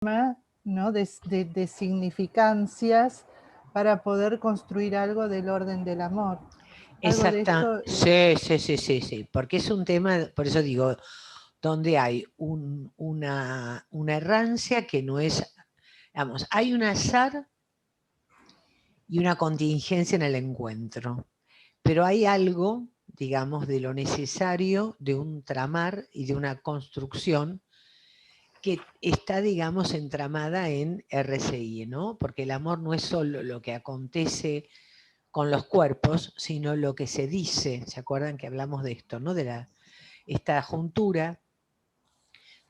¿no? de significancias para poder construir algo del orden del amor. Algo de Exacta, esto. sí, porque es un tema, por eso digo, donde hay una errancia que no es, digamos, hay un azar y una contingencia en el encuentro, pero hay algo, digamos, de lo necesario de un tramar y de una construcción que está, digamos, entramada en RCI, ¿no? Porque el amor no es solo lo que acontece con los cuerpos, sino lo que se dice. ¿Se acuerdan que hablamos de esto, no? De esta juntura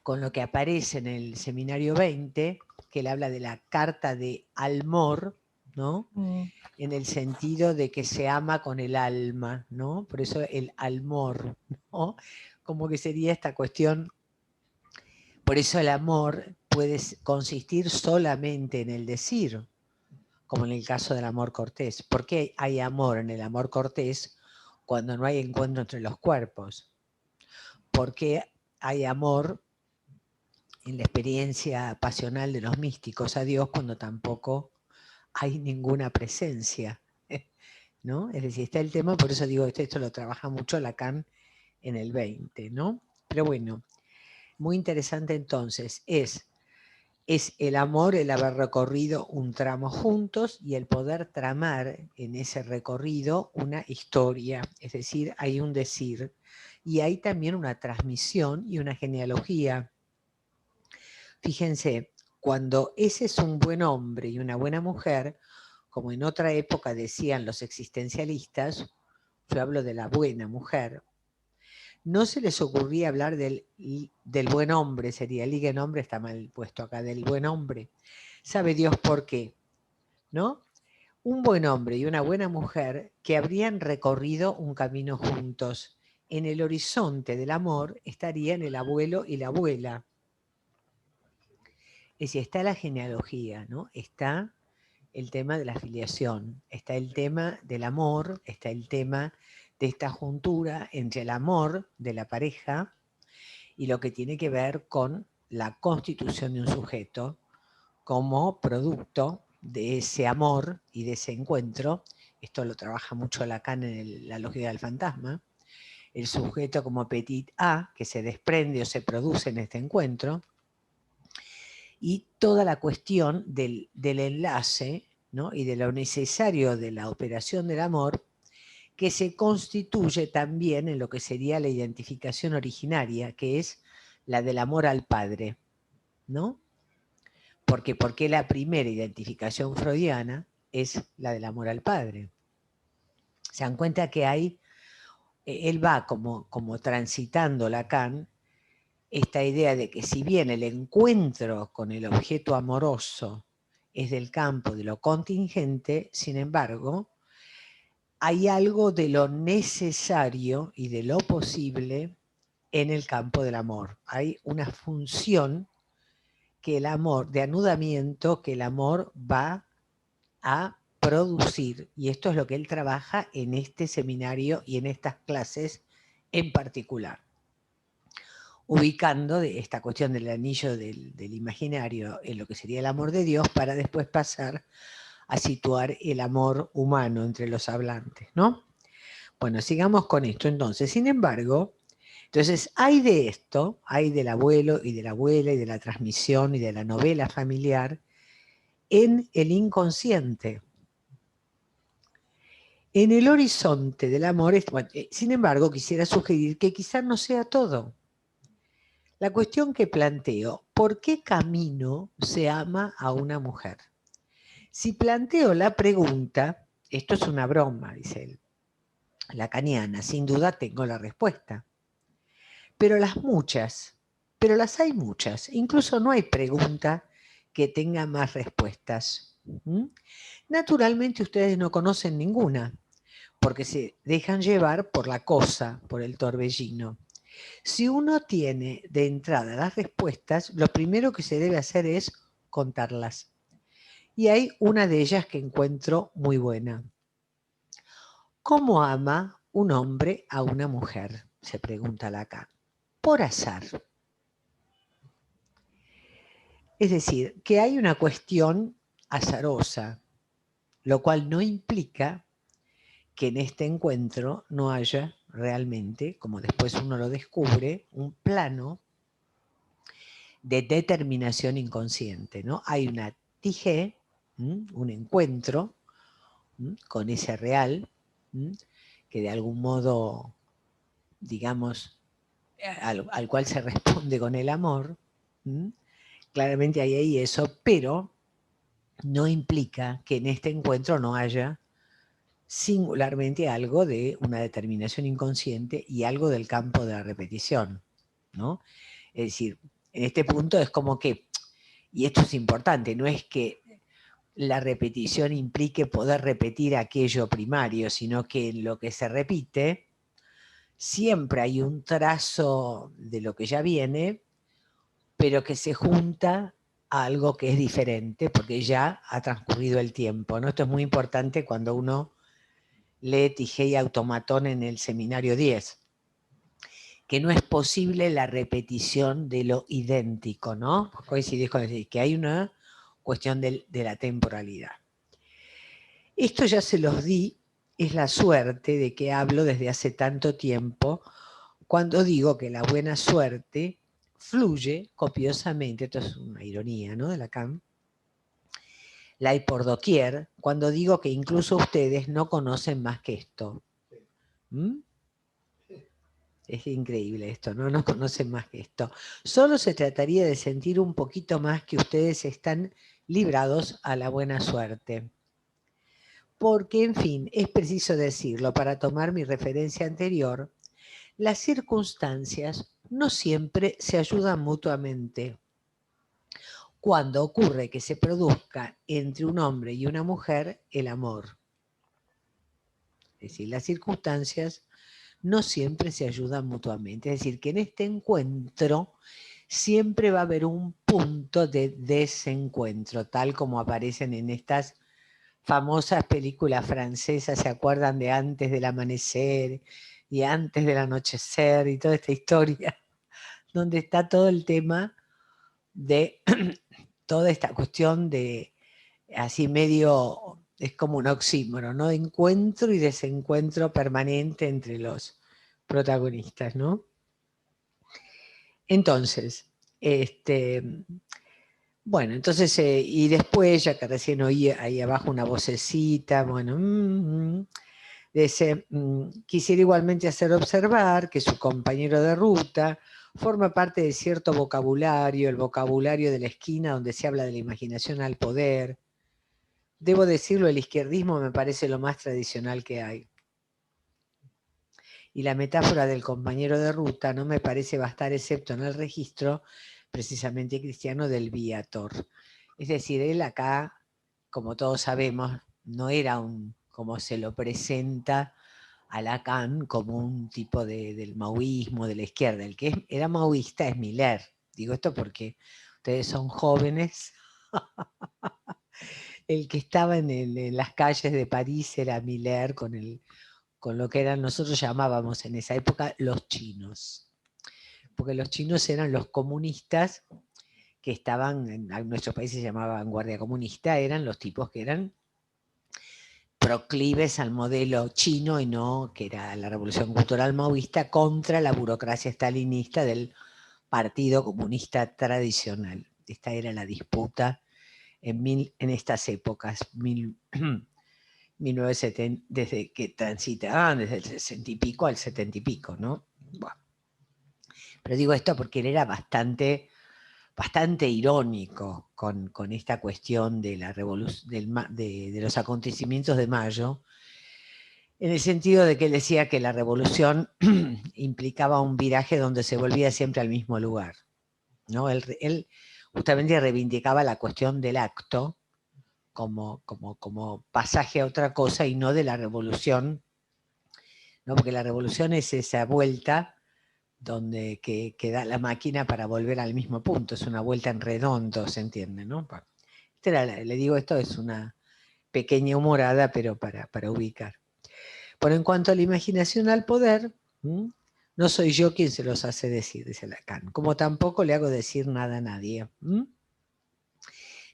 con lo que aparece en el seminario 20, que él habla de la carta de Almor, ¿no? En el sentido de que se ama con el alma, ¿no? Por eso el Almor, ¿no? Como que sería esta cuestión. Por eso el amor puede consistir solamente en el decir, como en el caso del amor cortés. ¿Por qué hay amor en el amor cortés cuando no hay encuentro entre los cuerpos? ¿Por qué hay amor en la experiencia pasional de los místicos a Dios cuando tampoco hay ninguna presencia? ¿No? Es decir, está el tema, por eso digo, esto lo trabaja mucho Lacan en el 20, ¿no? Pero bueno, muy interesante entonces, es el amor, el haber recorrido un tramo juntos y el poder tramar en ese recorrido una historia, es decir, hay un decir y hay también una transmisión y una genealogía. Fíjense, cuando ese es un buen hombre y una buena mujer, como en otra época decían los existencialistas, yo hablo de la buena mujer, no se les ocurría hablar del buen hombre, sería el ligue hombre, está mal puesto acá, del buen hombre. Sabe Dios por qué, ¿no? Un buen hombre y una buena mujer que habrían recorrido un camino juntos. En el horizonte del amor estarían el abuelo y la abuela. Es decir, está la genealogía, ¿no? Está el tema de la filiación, está el tema del amor, está el tema de esta juntura entre el amor de la pareja y lo que tiene que ver con la constitución de un sujeto como producto de ese amor y de ese encuentro. Esto lo trabaja mucho Lacan en la lógica del fantasma. El sujeto como petit A, que se desprende o se produce en este encuentro, y toda la cuestión del enlace, ¿no? Y de lo necesario de la operación del amor, que se constituye también en lo que sería la identificación originaria, que es la del amor al padre, ¿no? Porque la primera identificación freudiana es la del amor al padre. Se dan cuenta que él va como transitando Lacan esta idea de que si bien el encuentro con el objeto amoroso es del campo de lo contingente, sin embargo, hay algo de lo necesario y de lo posible en el campo del amor. Hay una función que el amor, de anudamiento, que el amor va a producir. Y esto es lo que él trabaja en este seminario y en estas clases en particular. Ubicando esta cuestión del anillo del imaginario en lo que sería el amor de Dios para después pasar a situar el amor humano entre los hablantes, ¿no? Bueno, sigamos con esto entonces. Sin embargo, entonces hay de esto, hay del abuelo y de la abuela y de la transmisión y de la novela familiar en el inconsciente. En el horizonte del amor, bueno, sin embargo, quisiera sugerir que quizás no sea todo. La cuestión que planteo, ¿por qué camino se ama a una mujer? Si planteo la pregunta, esto es una broma, dice él, lacaniana, sin duda tengo la respuesta. Pero las hay muchas, incluso no hay pregunta que tenga más respuestas. Naturalmente ustedes no conocen ninguna, porque se dejan llevar por la cosa, por el torbellino. Si uno tiene de entrada las respuestas, lo primero que se debe hacer es contarlas. Y hay una de ellas que encuentro muy buena. ¿Cómo ama un hombre a una mujer? Se pregunta Lacan. Por azar. Es decir, que hay una cuestión azarosa, lo cual no implica que en este encuentro no haya realmente, como después uno lo descubre, un plano de determinación inconsciente, ¿no? Hay una TIG, un encuentro con ese real, que de algún modo, digamos, al cual se responde con el amor. Claramente hay ahí eso, pero no implica que en este encuentro no haya singularmente algo de una determinación inconsciente y algo del campo de la repetición, ¿no? Es decir, en este punto es como que, y esto es importante, no es que la repetición implique poder repetir aquello primario, sino que en lo que se repite siempre hay un trazo de lo que ya viene, pero que se junta a algo que es diferente, porque ya ha transcurrido el tiempo, ¿no? Esto es muy importante cuando uno lee Tijé y Automatón en el seminario 10, que no es posible la repetición de lo idéntico, ¿no? Coincidís con decir que hay una cuestión de la temporalidad. Esto ya se los di, es la suerte de que hablo desde hace tanto tiempo, cuando digo que la buena suerte fluye copiosamente, esto es una ironía, ¿no?, de Lacan, la hay por doquier, cuando digo que incluso ustedes no conocen más que esto. Es increíble esto, ¿no? No conocen más que esto. Solo se trataría de sentir un poquito más que ustedes están librados a la buena suerte. Porque, en fin, es preciso decirlo, para tomar mi referencia anterior, las circunstancias no siempre se ayudan mutuamente. Cuando ocurre que se produzca entre un hombre y una mujer el amor. Es decir, las circunstancias no siempre se ayudan mutuamente. Es decir, que en este encuentro siempre va a haber un punto de desencuentro, tal como aparecen en estas famosas películas francesas, ¿se acuerdan de Antes del amanecer y Antes del anochecer y toda esta historia? Donde está todo el tema de toda esta cuestión de así medio, es como un oxímoron, ¿no? De encuentro y desencuentro permanente entre los protagonistas, ¿no? Entonces, bueno, entonces, y después, ya que recién oí ahí abajo una vocecita, bueno, dice, quisiera igualmente hacer observar que su compañero de ruta forma parte de cierto vocabulario, el vocabulario de la esquina donde se habla de la imaginación al poder. Debo decirlo, el izquierdismo me parece lo más tradicional que hay. Y la metáfora del compañero de ruta no me parece bastar, excepto en el registro precisamente cristiano del viator. Es decir, él acá, como todos sabemos, no era como se lo presenta a Lacan, como un tipo del maoísmo de la izquierda. El que era maoísta es Miller. Digo esto porque ustedes son jóvenes. El que estaba en las calles de París era Miller con lo que nosotros llamábamos en esa época los chinos. Porque los chinos eran los comunistas que estaban, en nuestro país se llamaba vanguardia comunista, eran los tipos que eran proclives al modelo chino y no, que era la revolución cultural maoísta, contra la burocracia stalinista del Partido Comunista tradicional. Esta era la disputa en estas épocas, 1970, desde que transitaban desde el 60 y pico al 70 y pico, ¿no? Bueno. Pero digo esto porque él era bastante irónico con esta cuestión de la de los acontecimientos de mayo, en el sentido de que él decía que la revolución implicaba un viraje donde se volvía siempre al mismo lugar, ¿no? Él justamente reivindicaba la cuestión del acto como pasaje a otra cosa y no de la revolución, ¿no? Porque la revolución es esa vuelta donde que da la máquina para volver al mismo punto, es una vuelta en redondo, ¿se entiende? ¿No? Le digo, esto es una pequeña humorada, pero para ubicar. Pero en cuanto a la imaginación al poder, no soy yo quien se los hace decir, dice Lacan, como tampoco le hago decir nada a nadie.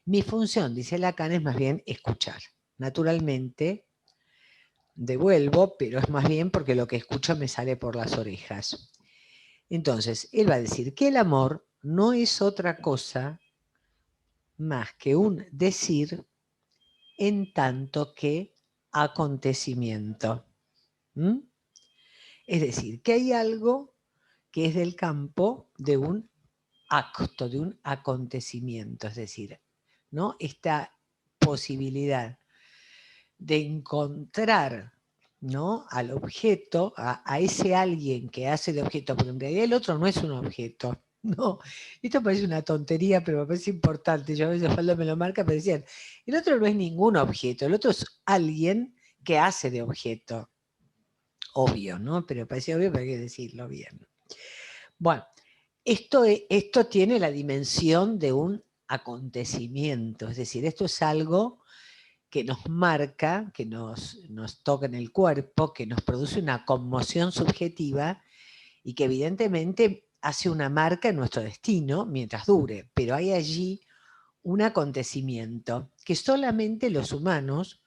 Mi función, dice Lacan, es más bien escuchar. Naturalmente, devuelvo, pero es más bien porque lo que escucho me sale por las orejas. Entonces, él va a decir que el amor no es otra cosa más que un decir en tanto que acontecimiento. ¿Mm? Es decir, que hay algo que es del campo de un acto, de un acontecimiento, es decir, ¿no? Esta posibilidad de encontrar, ¿no?, al objeto, a ese alguien que hace de objeto, porque en realidad el otro no es un objeto. No, esto parece una tontería, pero me parece importante. Yo a veces Osvaldo me lo marca, pero decían, el otro no es ningún objeto, el otro es alguien que hace de objeto. Obvio, ¿no? Pero parece obvio, pero hay que decirlo bien. Bueno, esto tiene la dimensión de un acontecimiento, es decir, esto es algo que nos marca, que nos toca en el cuerpo, que nos produce una conmoción subjetiva y que evidentemente hace una marca en nuestro destino mientras dure, pero hay allí un acontecimiento que solamente los humanos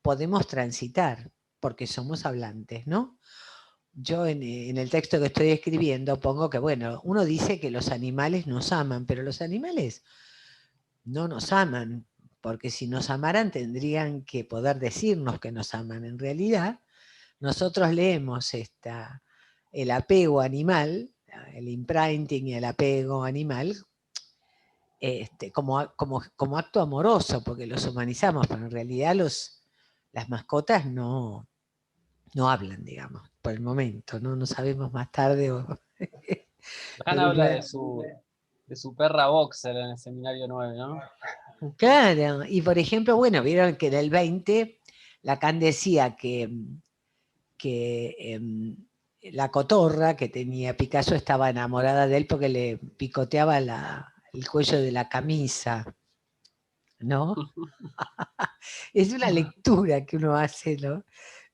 podemos transitar, porque somos hablantes, ¿no? Yo en el texto que estoy escribiendo pongo que, bueno, uno dice que los animales nos aman, pero los animales no nos aman, porque si nos amaran tendrían que poder decirnos que nos aman. En realidad, nosotros leemos el apego animal, el imprinting y el apego animal, como acto amoroso, porque los humanizamos, pero en realidad las mascotas no hablan, digamos, por el momento, no sabemos más tarde. Han habla de su perra boxer en el seminario 9, ¿no? Claro, y por ejemplo, bueno, vieron que en el 20 Lacan decía que la cotorra que tenía Picasso estaba enamorada de él porque le picoteaba el cuello de la camisa, ¿no? Es una lectura que uno hace, ¿no?,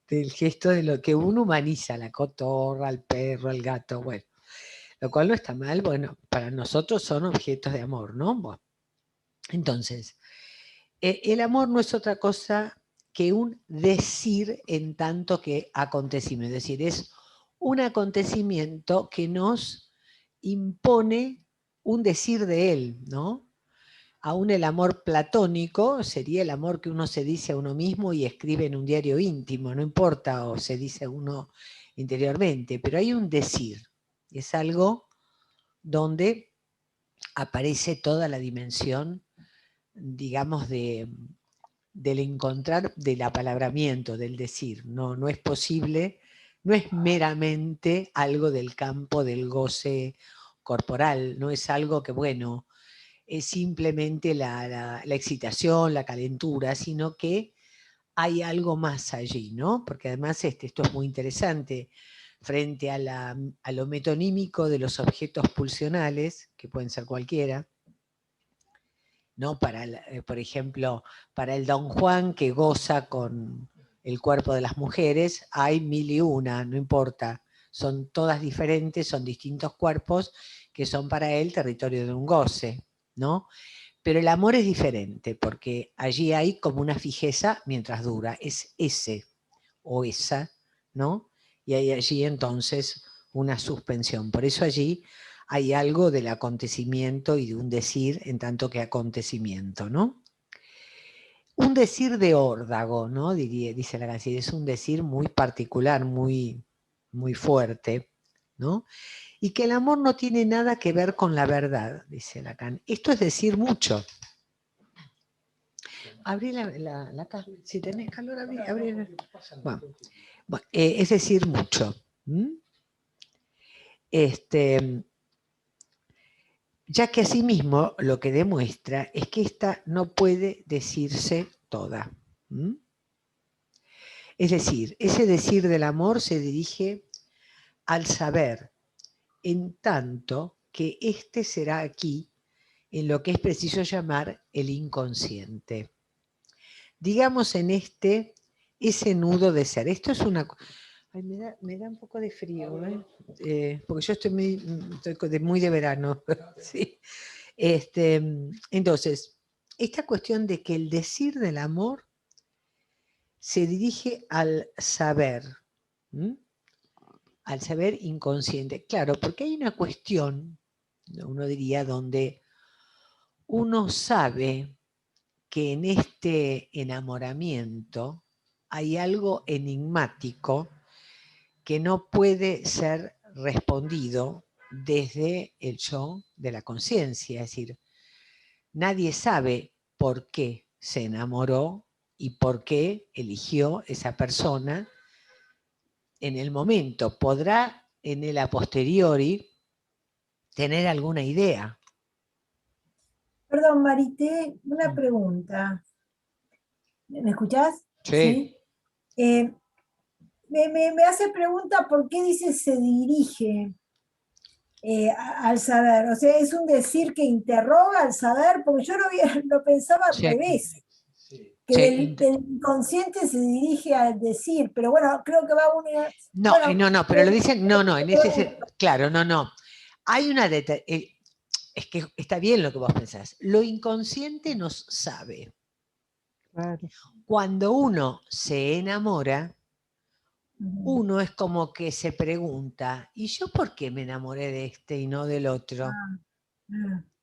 del gesto de lo que uno humaniza, la cotorra, el perro, el gato, bueno. Lo cual no está mal, bueno, para nosotros son objetos de amor, ¿no? Bueno, entonces, el amor no es otra cosa que un decir en tanto que acontecimiento, es decir, es un acontecimiento que nos impone un decir de él, ¿no? Aún el amor platónico sería el amor que uno se dice a uno mismo y escribe en un diario íntimo, no importa, o se dice a uno interiormente, pero hay un decir, es algo donde aparece toda la dimensión, digamos, del encontrar, del apalabramiento, del decir. No es posible, no es meramente algo del campo del goce corporal, no es algo que, bueno, es simplemente la excitación, la calentura, sino que hay algo más allí, ¿no? Porque además esto es muy interesante frente a lo metonímico de los objetos pulsionales, que pueden ser cualquiera, ¿no? Por ejemplo, para el Don Juan que goza con el cuerpo de las mujeres, hay 1001, no importa, son todas diferentes, son distintos cuerpos que son para él territorio de un goce, ¿no? Pero el amor es diferente, porque allí hay como una fijeza mientras dura, es ese o esa, ¿no? Y hay allí entonces una suspensión. Por eso allí hay algo del acontecimiento y de un decir en tanto que acontecimiento, ¿no? Un decir de órdago, ¿no? Dice la canción, es un decir muy particular, muy, muy fuerte, ¿no? Y que el amor no tiene nada que ver con la verdad, dice Lacan. Esto es decir mucho. Abrí la caja, si tenés calor, abrí. Bueno, es decir mucho. Ya que asimismo lo que demuestra es que esta no puede decirse toda. Es decir, ese decir del amor se dirige al saber, en tanto que este será aquí en lo que es preciso llamar el inconsciente. Digamos en ese nudo de ser. Esto es una... Ay, me da un poco de frío, porque yo estoy muy de verano. ¿Sí? Entonces, esta cuestión de que el decir del amor se dirige al saber, ¿m? Al saber inconsciente. Claro, porque hay una cuestión, uno diría, donde uno sabe que en este enamoramiento hay algo enigmático que no puede ser respondido desde el yo de la conciencia. Es decir, nadie sabe por qué se enamoró y por qué eligió esa persona en el momento. Podrá en el a posteriori tener alguna idea. Perdón, Marité, una pregunta. ¿Me escuchás? Sí. Me hace pregunta por qué dice se dirige al saber. O sea, ¿es un decir que interroga al saber? Porque yo lo pensaba al Sí. revés. Que Sí. del inconsciente se dirige al decir, pero bueno, creo que va una... No, bueno, no, pero lo dicen, no, en ese, claro, no. Hay una, es que está bien lo que vos pensás. Lo inconsciente nos sabe. Claro. Cuando uno se enamora, uno es como que se pregunta, ¿y yo por qué me enamoré de este y no del otro?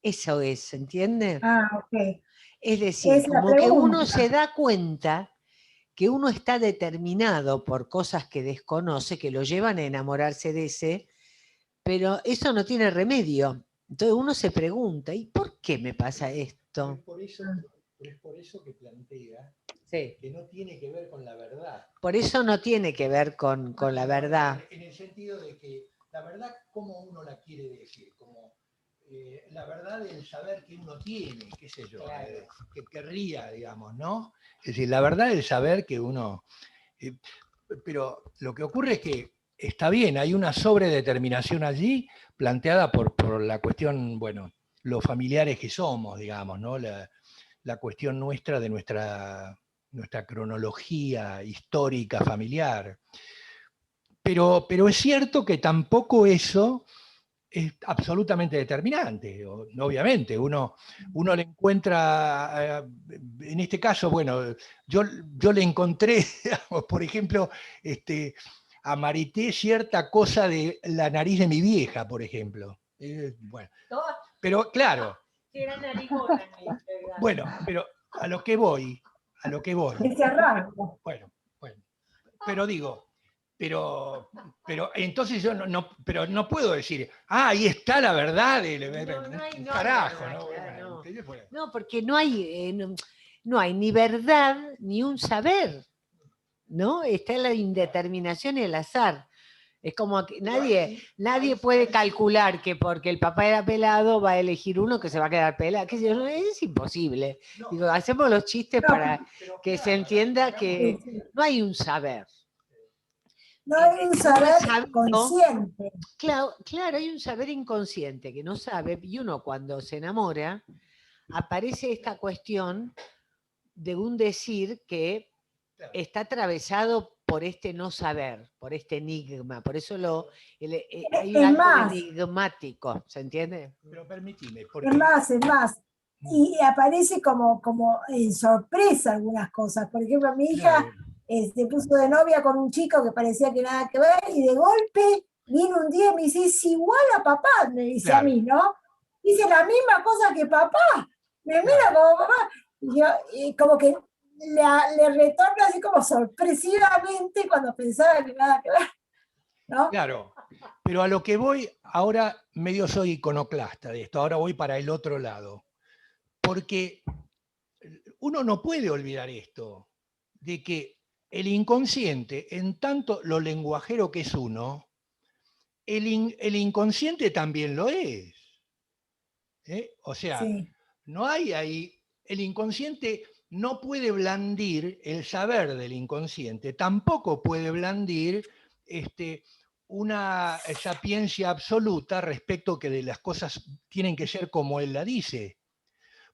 Eso es, ¿entiende? Ok. Es decir, Es la como que uno pregunta. se da cuenta que uno está determinado por cosas que desconoce, que lo llevan a enamorarse de ese, pero eso no tiene remedio. Entonces uno se pregunta, ¿y por qué me pasa esto? Es por eso que plantea Sí. que no tiene que ver con la verdad. Por eso no tiene que ver con la verdad. En el sentido de que la verdad, ¿cómo uno la quiere decir? Como la verdad del saber que uno tiene, qué sé yo, Claro. que querría, digamos, ¿no? Es decir, la verdad del saber que uno... pero lo que ocurre es que está bien, hay una sobredeterminación allí planteada por la cuestión, bueno, los familiares que somos, digamos, ¿no? La cuestión nuestra de nuestra cronología histórica familiar. Pero es cierto que tampoco eso es absolutamente determinante. Obviamente, uno le encuentra, en este caso, bueno, yo le encontré, por ejemplo, a Marité cierta cosa de la nariz de mi vieja, por ejemplo. Bueno, pero claro. Bueno, pero a lo que voy. Ese arranco. Bueno, pero digo, pero entonces yo pero no puedo decir, ahí está la verdad, carajo, ¿no? No, porque no hay, no hay ni verdad ni un saber, ¿no? Está la indeterminación y el azar. Es como que nadie puede calcular que porque el papá era pelado va a elegir uno que se va a quedar pelado. Es imposible. Digo, hacemos los chistes para que se entienda que no hay un saber. No hay un saber consciente. Claro, hay un saber inconsciente que no sabe, y uno cuando se enamora, aparece esta cuestión de un decir que está atravesado por este no saber, por este enigma, por eso hay algo enigmático, ¿se entiende? Pero permíteme, Es más, y aparece como en sorpresa algunas cosas. Por ejemplo, mi hija se puso de novia con un chico que parecía que nada que ver, y de golpe viene un día y me dice, es igual a papá, me dice a mí, ¿no? Dice la misma cosa que papá, me mira como papá, y yo como que le retorno así como sorpresivamente cuando pensaba que nada que ver, ¿no? Claro, pero a lo que voy, ahora medio soy iconoclasta de esto, ahora voy para el otro lado, porque uno no puede olvidar esto, de que el inconsciente, en tanto lo lenguajero que es uno, el inconsciente también lo es. O sea, no hay ahí, el inconsciente no puede blandir el saber del inconsciente, tampoco puede blandir una sapiencia absoluta respecto que de las cosas tienen que ser como él la dice.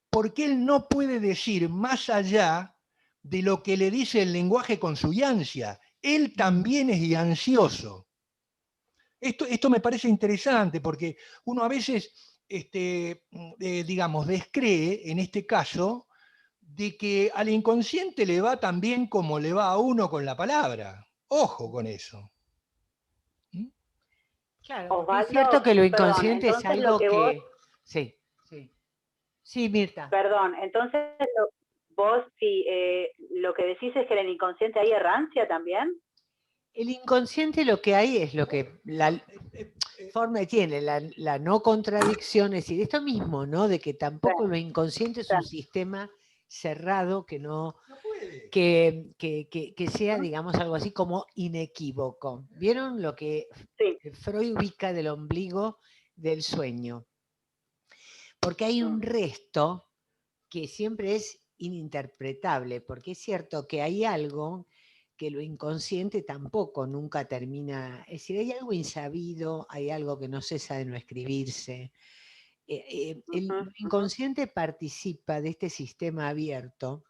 Porque él no puede decir más allá de lo que le dice el lenguaje con su yancia. Él también es ansioso. Esto me parece interesante porque uno a veces, digamos, descree, en este caso, de que al inconsciente le va tan bien como le va a uno con la palabra. Ojo con eso. Claro, porque Osvaldo, es cierto que lo perdón, inconsciente es entonces algo lo que vos, que... Sí, sí. Sí, Mirta. perdón, entonces vos si lo que decís es que en el inconsciente hay errancia también. El inconsciente lo que hay es lo que la forma tiene, la no contradicción, es decir, esto mismo, ¿no? De que tampoco lo inconsciente es un sistema cerrado que no... No puede. Que sea, digamos, algo así como inequívoco. ¿Vieron lo que Sí. Freud ubica del ombligo del sueño? Porque hay un resto que siempre es ininterpretable, porque es cierto que hay algo que lo inconsciente tampoco nunca termina, es decir, hay algo insabido, hay algo que no cesa de no escribirse. Lo inconsciente participa de este sistema abierto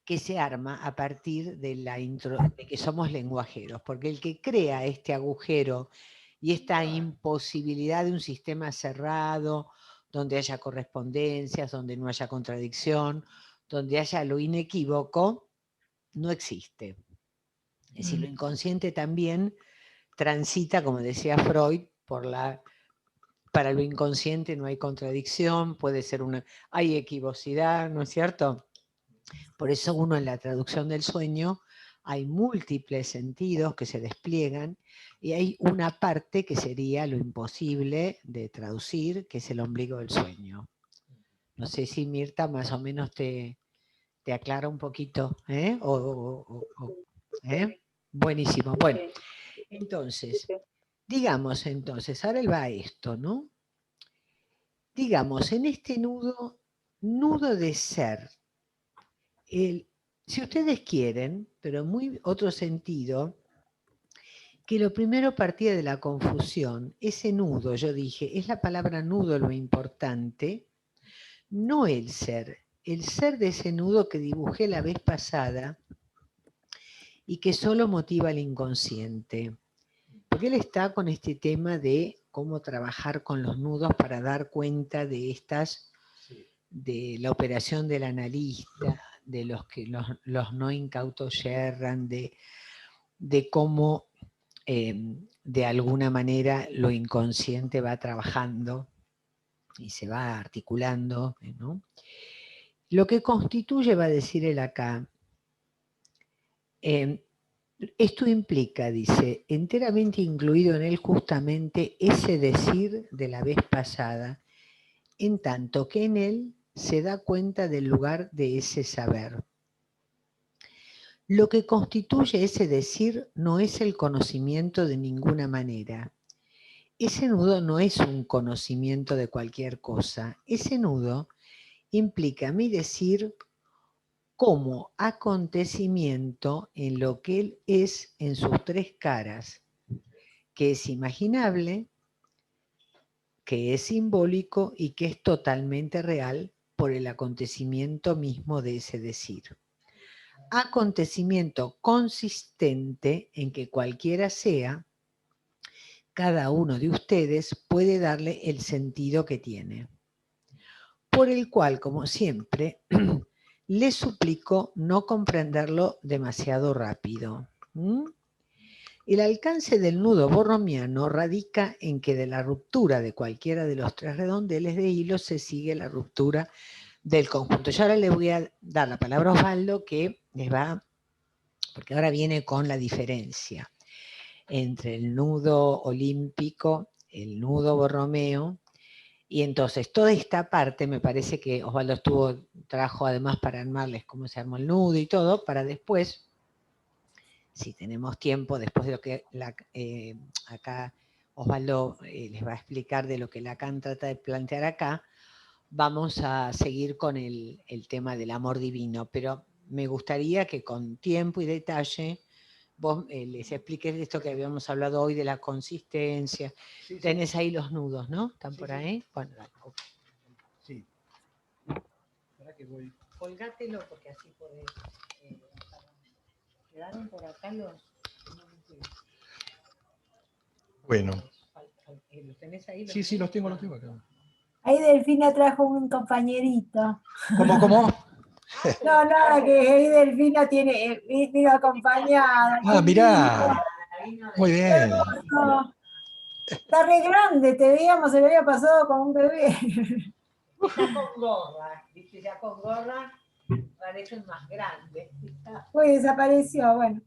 que se arma a partir de que somos lenguajeros, porque el que crea este agujero y esta imposibilidad de un sistema cerrado, donde haya correspondencias, donde no haya contradicción, donde haya lo inequívoco, no existe. Es decir, lo inconsciente también transita, como decía Freud, para lo inconsciente no hay contradicción, hay equivocidad, ¿no es cierto? Por eso uno en la traducción del sueño hay múltiples sentidos que se despliegan y hay una parte que sería lo imposible de traducir, que es el ombligo del sueño. No sé si Mirta más o menos te aclara un poquito, ¿eh? ¿Eh? Buenísimo. Bueno, entonces, digamos ahora él va a esto, ¿no? Digamos, en este nudo de ser, si ustedes quieren, pero en muy otro sentido, que lo primero partía de la confusión, ese nudo, yo dije, es la palabra nudo lo importante, no el ser de ese nudo que dibujé la vez pasada y que solo motiva al inconsciente. Porque él está con este tema de cómo trabajar con los nudos para dar cuenta de de la operación del analista, de los no incautos yerran, de cómo de alguna manera lo inconsciente va trabajando y se va articulando, ¿no? Lo que constituye, va a decir él acá, esto implica, dice, enteramente incluido en él justamente ese decir de la vez pasada, en tanto que en él se da cuenta del lugar de ese saber. Lo que constituye ese decir no es el conocimiento de ninguna manera. Ese nudo no es un conocimiento de cualquier cosa. Ese nudo implica mi decir como acontecimiento en lo que él es en sus tres caras, que es imaginable, que es simbólico y que es totalmente real por el acontecimiento mismo de ese decir. Acontecimiento consistente en que cualquiera sea, cada uno de ustedes puede darle el sentido que tiene, por el cual, como siempre, les suplico no comprenderlo demasiado rápido. El alcance del nudo borromiano radica en que de la ruptura de cualquiera de los tres redondeles de hilo se sigue la ruptura del conjunto. Yo ahora le voy a dar la palabra a Osvaldo, que les va, porque ahora viene con la diferencia entre el nudo olímpico, el nudo borromeo, y entonces toda esta parte, me parece que Osvaldo trajo además para armarles cómo se armó el nudo y todo, para después, si tenemos tiempo, después de lo que acá Osvaldo les va a explicar de lo que Lacan trata de plantear acá, vamos a seguir con el tema del amor divino, pero me gustaría que con tiempo y detalle vos les expliques esto que habíamos hablado hoy de la consistencia. Sí, sí. Tenés ahí los nudos, ¿no? ¿Están por ahí? Sí. Bueno, dale. Sí. ¿Para que voy? Colgátelo porque así podés. ¿Quedaron por acá los? Bueno. ¿Los tenés ahí? Sí, sí, los tengo acá. Ahí Delfina trajo un compañerito. ¿Cómo? No, nada, que ahí Delfina vino acompañada. Ah, Qué mirá, lindo, muy qué bien. hermoso. Está re grande, te veíamos el año pasado con un bebé. Está con gorra, ¿viste? Ya con gorra parecen más grandes. Uy, desapareció, bueno.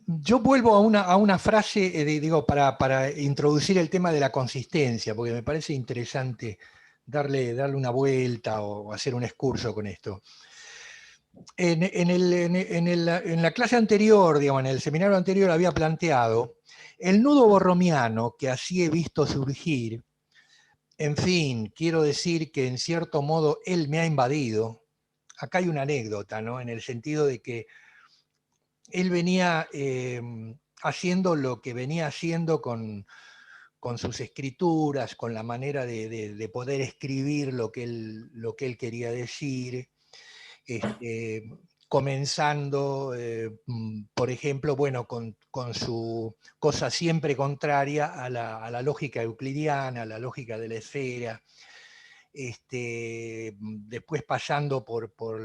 Yo vuelvo a una frase, digo, para introducir el tema de la consistencia, porque me parece interesante darle una vuelta o hacer un excurso con esto. En la clase anterior, digamos, en el seminario anterior había planteado el nudo borromiano que así he visto surgir. En fin, quiero decir que en cierto modo él me ha invadido. Acá hay una anécdota, ¿no? En el sentido de que él venía haciendo lo que venía haciendo con sus escrituras, con la manera de poder escribir lo que él quería decir, comenzando, por ejemplo, bueno, con su cosa siempre contraria a la lógica euclidiana, a la lógica de la esfera, después pasando por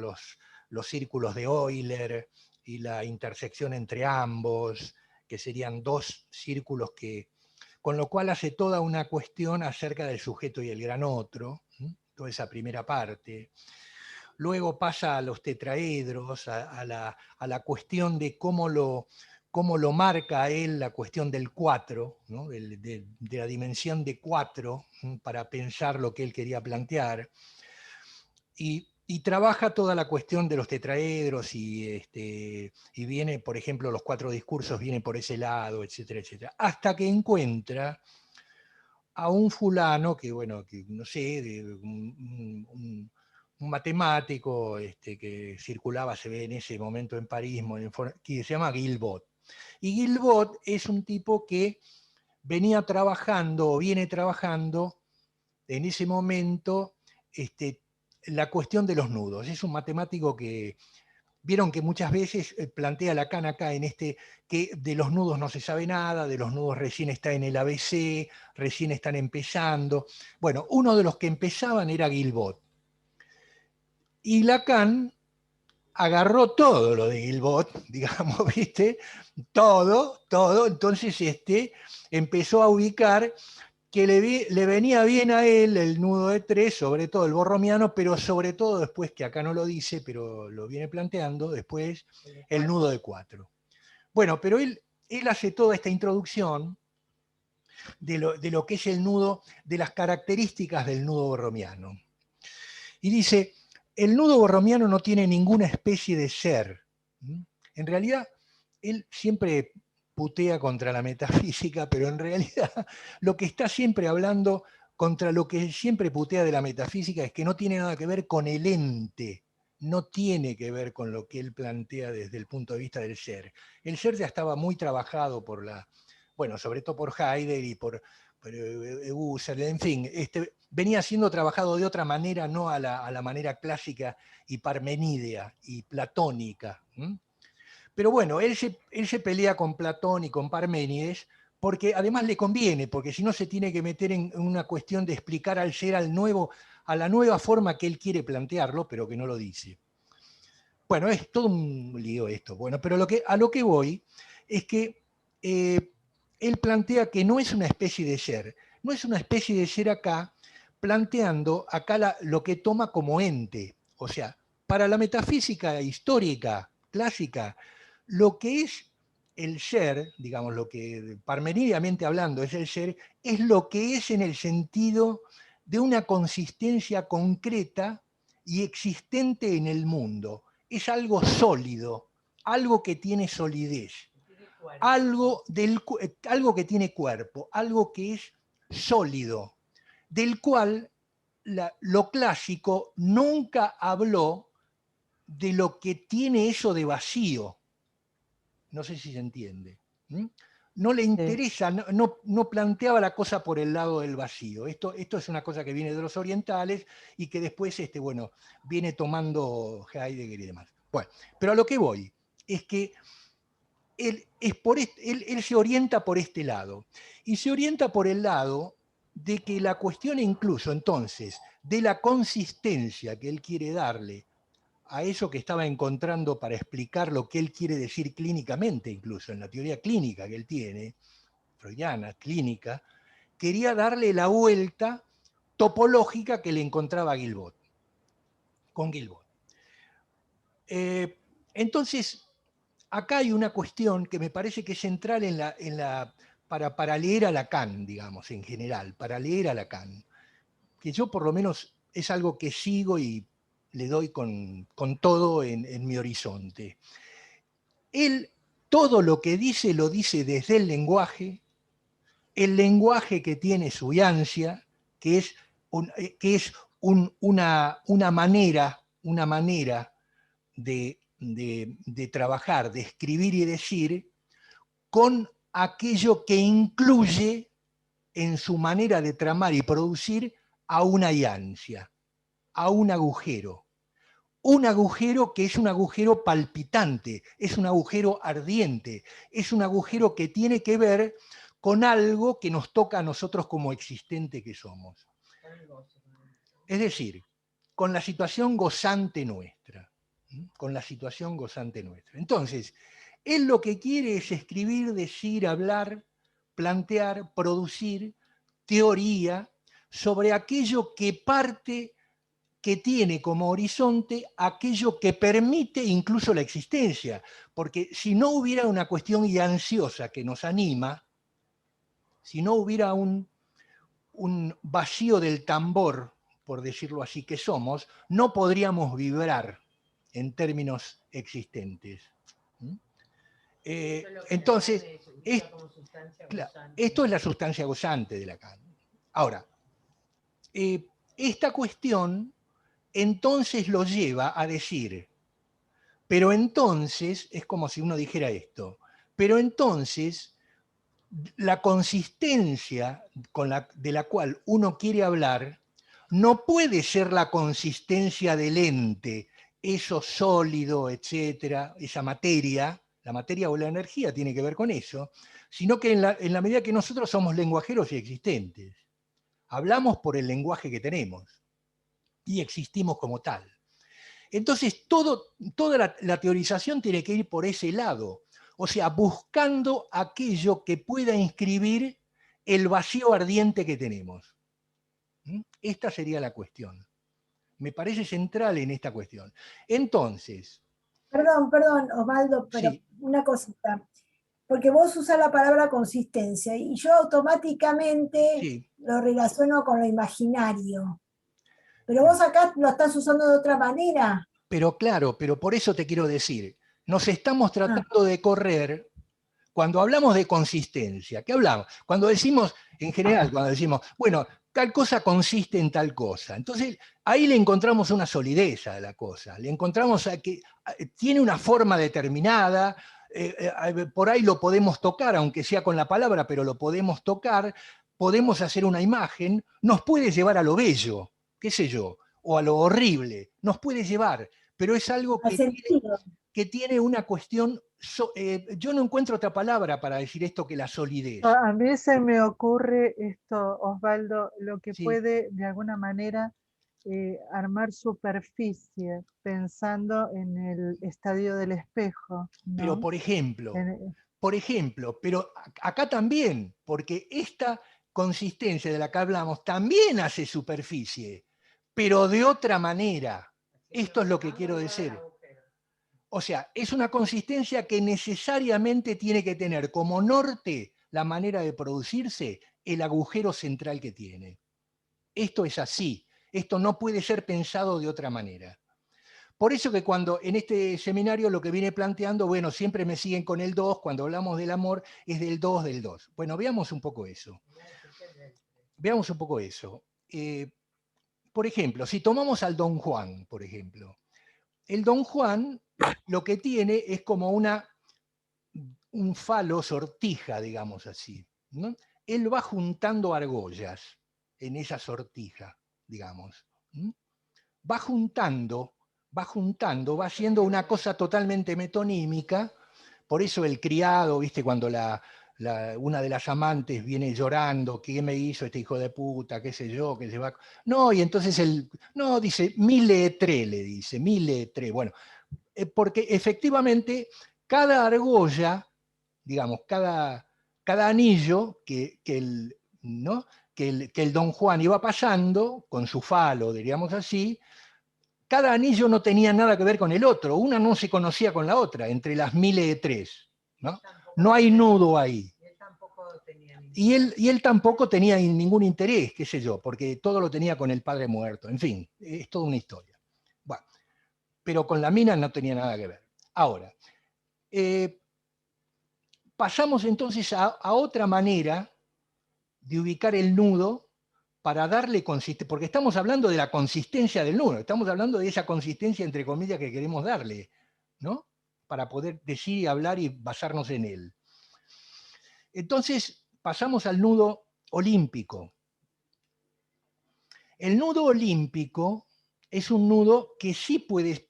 los círculos de Euler y la intersección entre ambos, que serían dos círculos con lo cual hace toda una cuestión acerca del sujeto y el gran otro, toda esa primera parte. Luego pasa a los tetraedros, a la cuestión de cómo lo marca a él la cuestión del 4, ¿no? de la dimensión de 4, para pensar lo que él quería plantear. Y trabaja toda la cuestión de los tetraedros y viene, por ejemplo, los 4 discursos vienen por ese lado, etcétera, etcétera. Hasta que encuentra a un fulano que, bueno, que no sé, un matemático que circulaba, se ve en ese momento en París, que se llama Guilbot. Y Guilbot es un tipo que venía trabajando o viene trabajando en ese momento la cuestión de los nudos. Es un matemático que vieron que muchas veces plantea Lacan acá que de los nudos no se sabe nada, de los nudos recién está en el ABC, recién están empezando. Bueno, uno de los que empezaban era Guilbot. Y Lacan agarró todo lo de Guilbot, digamos, ¿viste? Todo, entonces empezó a ubicar que le venía bien a él el nudo de 3, sobre todo el borromiano, pero sobre todo después, que acá no lo dice, pero lo viene planteando, después el nudo de 4. Bueno, pero él hace toda esta introducción de lo que es el nudo, de las características del nudo borromiano. Y dice, el nudo borromiano no tiene ninguna especie de ser. En realidad, él siempre putea contra la metafísica, pero en realidad lo que está siempre hablando contra lo que siempre putea de la metafísica es que no tiene nada que ver con el ente, no tiene que ver con lo que él plantea desde el punto de vista del ser. El ser ya estaba muy trabajado sobre todo por Heidegger y por Husserl, en fin, venía siendo trabajado de otra manera, no a la manera clásica y parmenídea y platónica. Pero bueno, él se pelea con Platón y con Parménides porque además le conviene, porque si no se tiene que meter en una cuestión de explicar al ser a la nueva forma que él quiere plantearlo, pero que no lo dice. Bueno, es todo un lío esto. Bueno, pero a lo que voy es que él plantea que no es una especie de ser, no es una especie de ser acá, planteando acá lo que toma como ente. O sea, para la metafísica histórica, clásica, lo que es el ser, digamos, lo que parmenídeamente hablando es el ser, es lo que es en el sentido de una consistencia concreta y existente en el mundo. Es algo sólido, algo que tiene solidez, algo que tiene cuerpo, algo que es sólido, del cual lo clásico nunca habló de lo que tiene eso de vacío. No sé si se entiende. No le interesa, no planteaba la cosa por el lado del vacío. Esto es una cosa que viene de los orientales y que después viene tomando Heidegger y demás. Bueno, pero a lo que voy es que él se orienta por este lado. Y se orienta por el lado de que la cuestión incluso entonces de la consistencia que él quiere darle a eso que estaba encontrando para explicar lo que él quiere decir clínicamente, incluso en la teoría clínica que él tiene, freudiana, clínica, quería darle la vuelta topológica que le encontraba Guilbot, con Guilbot. Entonces, acá hay una cuestión que me parece que es central para leer a Lacan, digamos, en general, para leer a Lacan, que yo por lo menos es algo que sigo y le doy con todo en mi horizonte. Él todo lo que dice lo dice desde el lenguaje que tiene su ansia, que es una manera de trabajar, de escribir y decir, con aquello que incluye en su manera de tramar y producir a una ansia, a un agujero. Un agujero que es un agujero palpitante, es un agujero ardiente, es un agujero que tiene que ver con algo que nos toca a nosotros como existente que somos. Es decir, con la situación gozante nuestra. Con la situación gozante nuestra. Entonces, él lo que quiere es escribir, decir, hablar, plantear, producir teoría sobre aquello que tiene como horizonte aquello que permite incluso la existencia, porque si no hubiera una cuestión ansiosa que nos anima, si no hubiera un vacío del tambor, por decirlo así, que somos, no podríamos vibrar en términos existentes. Entonces, esto es la sustancia gozante de Lacan. Ahora, esta cuestión entonces lo lleva a decir, pero entonces, es como si uno dijera esto, pero entonces la consistencia de la cual uno quiere hablar no puede ser la consistencia del ente, eso sólido, etcétera, esa materia, la materia o la energía tiene que ver con eso, sino que en la medida que nosotros somos lenguajeros y existentes, hablamos por el lenguaje que tenemos y existimos como tal. Entonces, toda la teorización tiene que ir por ese lado, o sea, buscando aquello que pueda inscribir el vacío ardiente que tenemos. Esta sería la cuestión. Me parece central en esta cuestión. Entonces... Perdón, Osvaldo, pero sí, una cosita. Porque vos usás la palabra consistencia y yo automáticamente lo relaciono con lo imaginario. Pero vos acá lo estás usando de otra manera. Pero claro, pero por eso te quiero decir, nos estamos tratando de correr cuando hablamos de consistencia. ¿Qué hablamos? Cuando decimos, en general, cuando decimos, bueno, tal cosa consiste en tal cosa. Entonces, ahí le encontramos una solidez a la cosa. Le encontramos a que tiene una forma determinada, por ahí lo podemos tocar, aunque sea con la palabra, pero lo podemos tocar, podemos hacer una imagen, nos puede llevar a lo bello, qué sé yo, o a lo horrible, nos puede llevar, pero es algo que tiene una cuestión, yo no encuentro otra palabra para decir esto que la solidez. A mí se me ocurre esto, Osvaldo, lo que puede de alguna manera armar superficie, pensando en el estadio del espejo, ¿no? Pero por ejemplo, pero acá también, porque esta consistencia de la que hablamos también hace superficie, pero de otra manera. Esto es lo que quiero decir. O sea, es una consistencia que necesariamente tiene que tener como norte la manera de producirse, el agujero central que tiene. Esto es así. Esto no puede ser pensado de otra manera. Por eso que cuando en este seminario lo que viene planteando, bueno, siempre me siguen con el 2, cuando hablamos del amor es del 2 del 2. Bueno, veamos un poco eso. Veamos un poco eso. Por ejemplo, si tomamos al Don Juan, por ejemplo. El Don Juan lo que tiene es como un falo sortija, digamos así, ¿no? Él va juntando argollas en esa sortija, digamos. Va juntando, va haciendo una cosa totalmente metonímica. Por eso el criado, ¿viste? Cuando la una de las amantes viene llorando, ¿qué me hizo este hijo de puta? ¿Qué sé yo? Que se va... No, y entonces no, dice, mille tre, le dice, mille tre. Bueno, porque efectivamente cada argolla, digamos, cada anillo ¿no? que el Don Juan iba pasando con su falo, diríamos así, cada anillo no tenía nada que ver con el otro, una no se conocía con la otra, entre las mille de tres, ¿no? No hay nudo ahí. Y él tampoco tenía ningún interés, qué sé yo, porque todo lo tenía con el padre muerto, en fin, es toda una historia. Bueno, pero con la mina no tenía nada que ver. Ahora, pasamos entonces a otra manera de ubicar el nudo para darle consistencia, porque estamos hablando de la consistencia del nudo, estamos hablando de esa consistencia, entre comillas, que queremos darle, ¿no? Para poder decir y hablar y basarnos en él. Entonces, pasamos al nudo olímpico. El nudo olímpico es un nudo que sí puede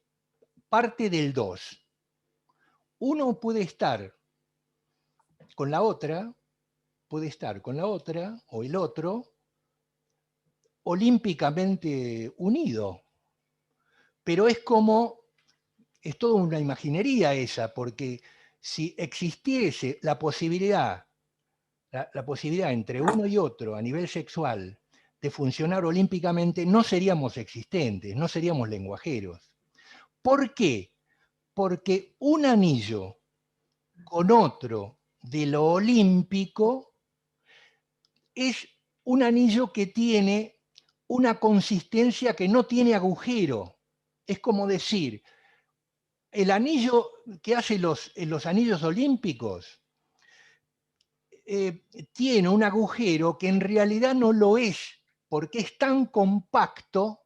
parte del 2. Uno puede estar con la otra, o el otro, olímpicamente unido. Pero es toda una imaginería esa, porque si existiese la posibilidad entre uno y otro a nivel sexual de funcionar olímpicamente, no seríamos existentes, no seríamos lenguajeros. ¿Por qué? Porque un anillo con otro de lo olímpico es un anillo que tiene una consistencia que no tiene agujero. Es como decir, el anillo que hace los anillos olímpicos tiene un agujero que en realidad no lo es, porque es tan compacto,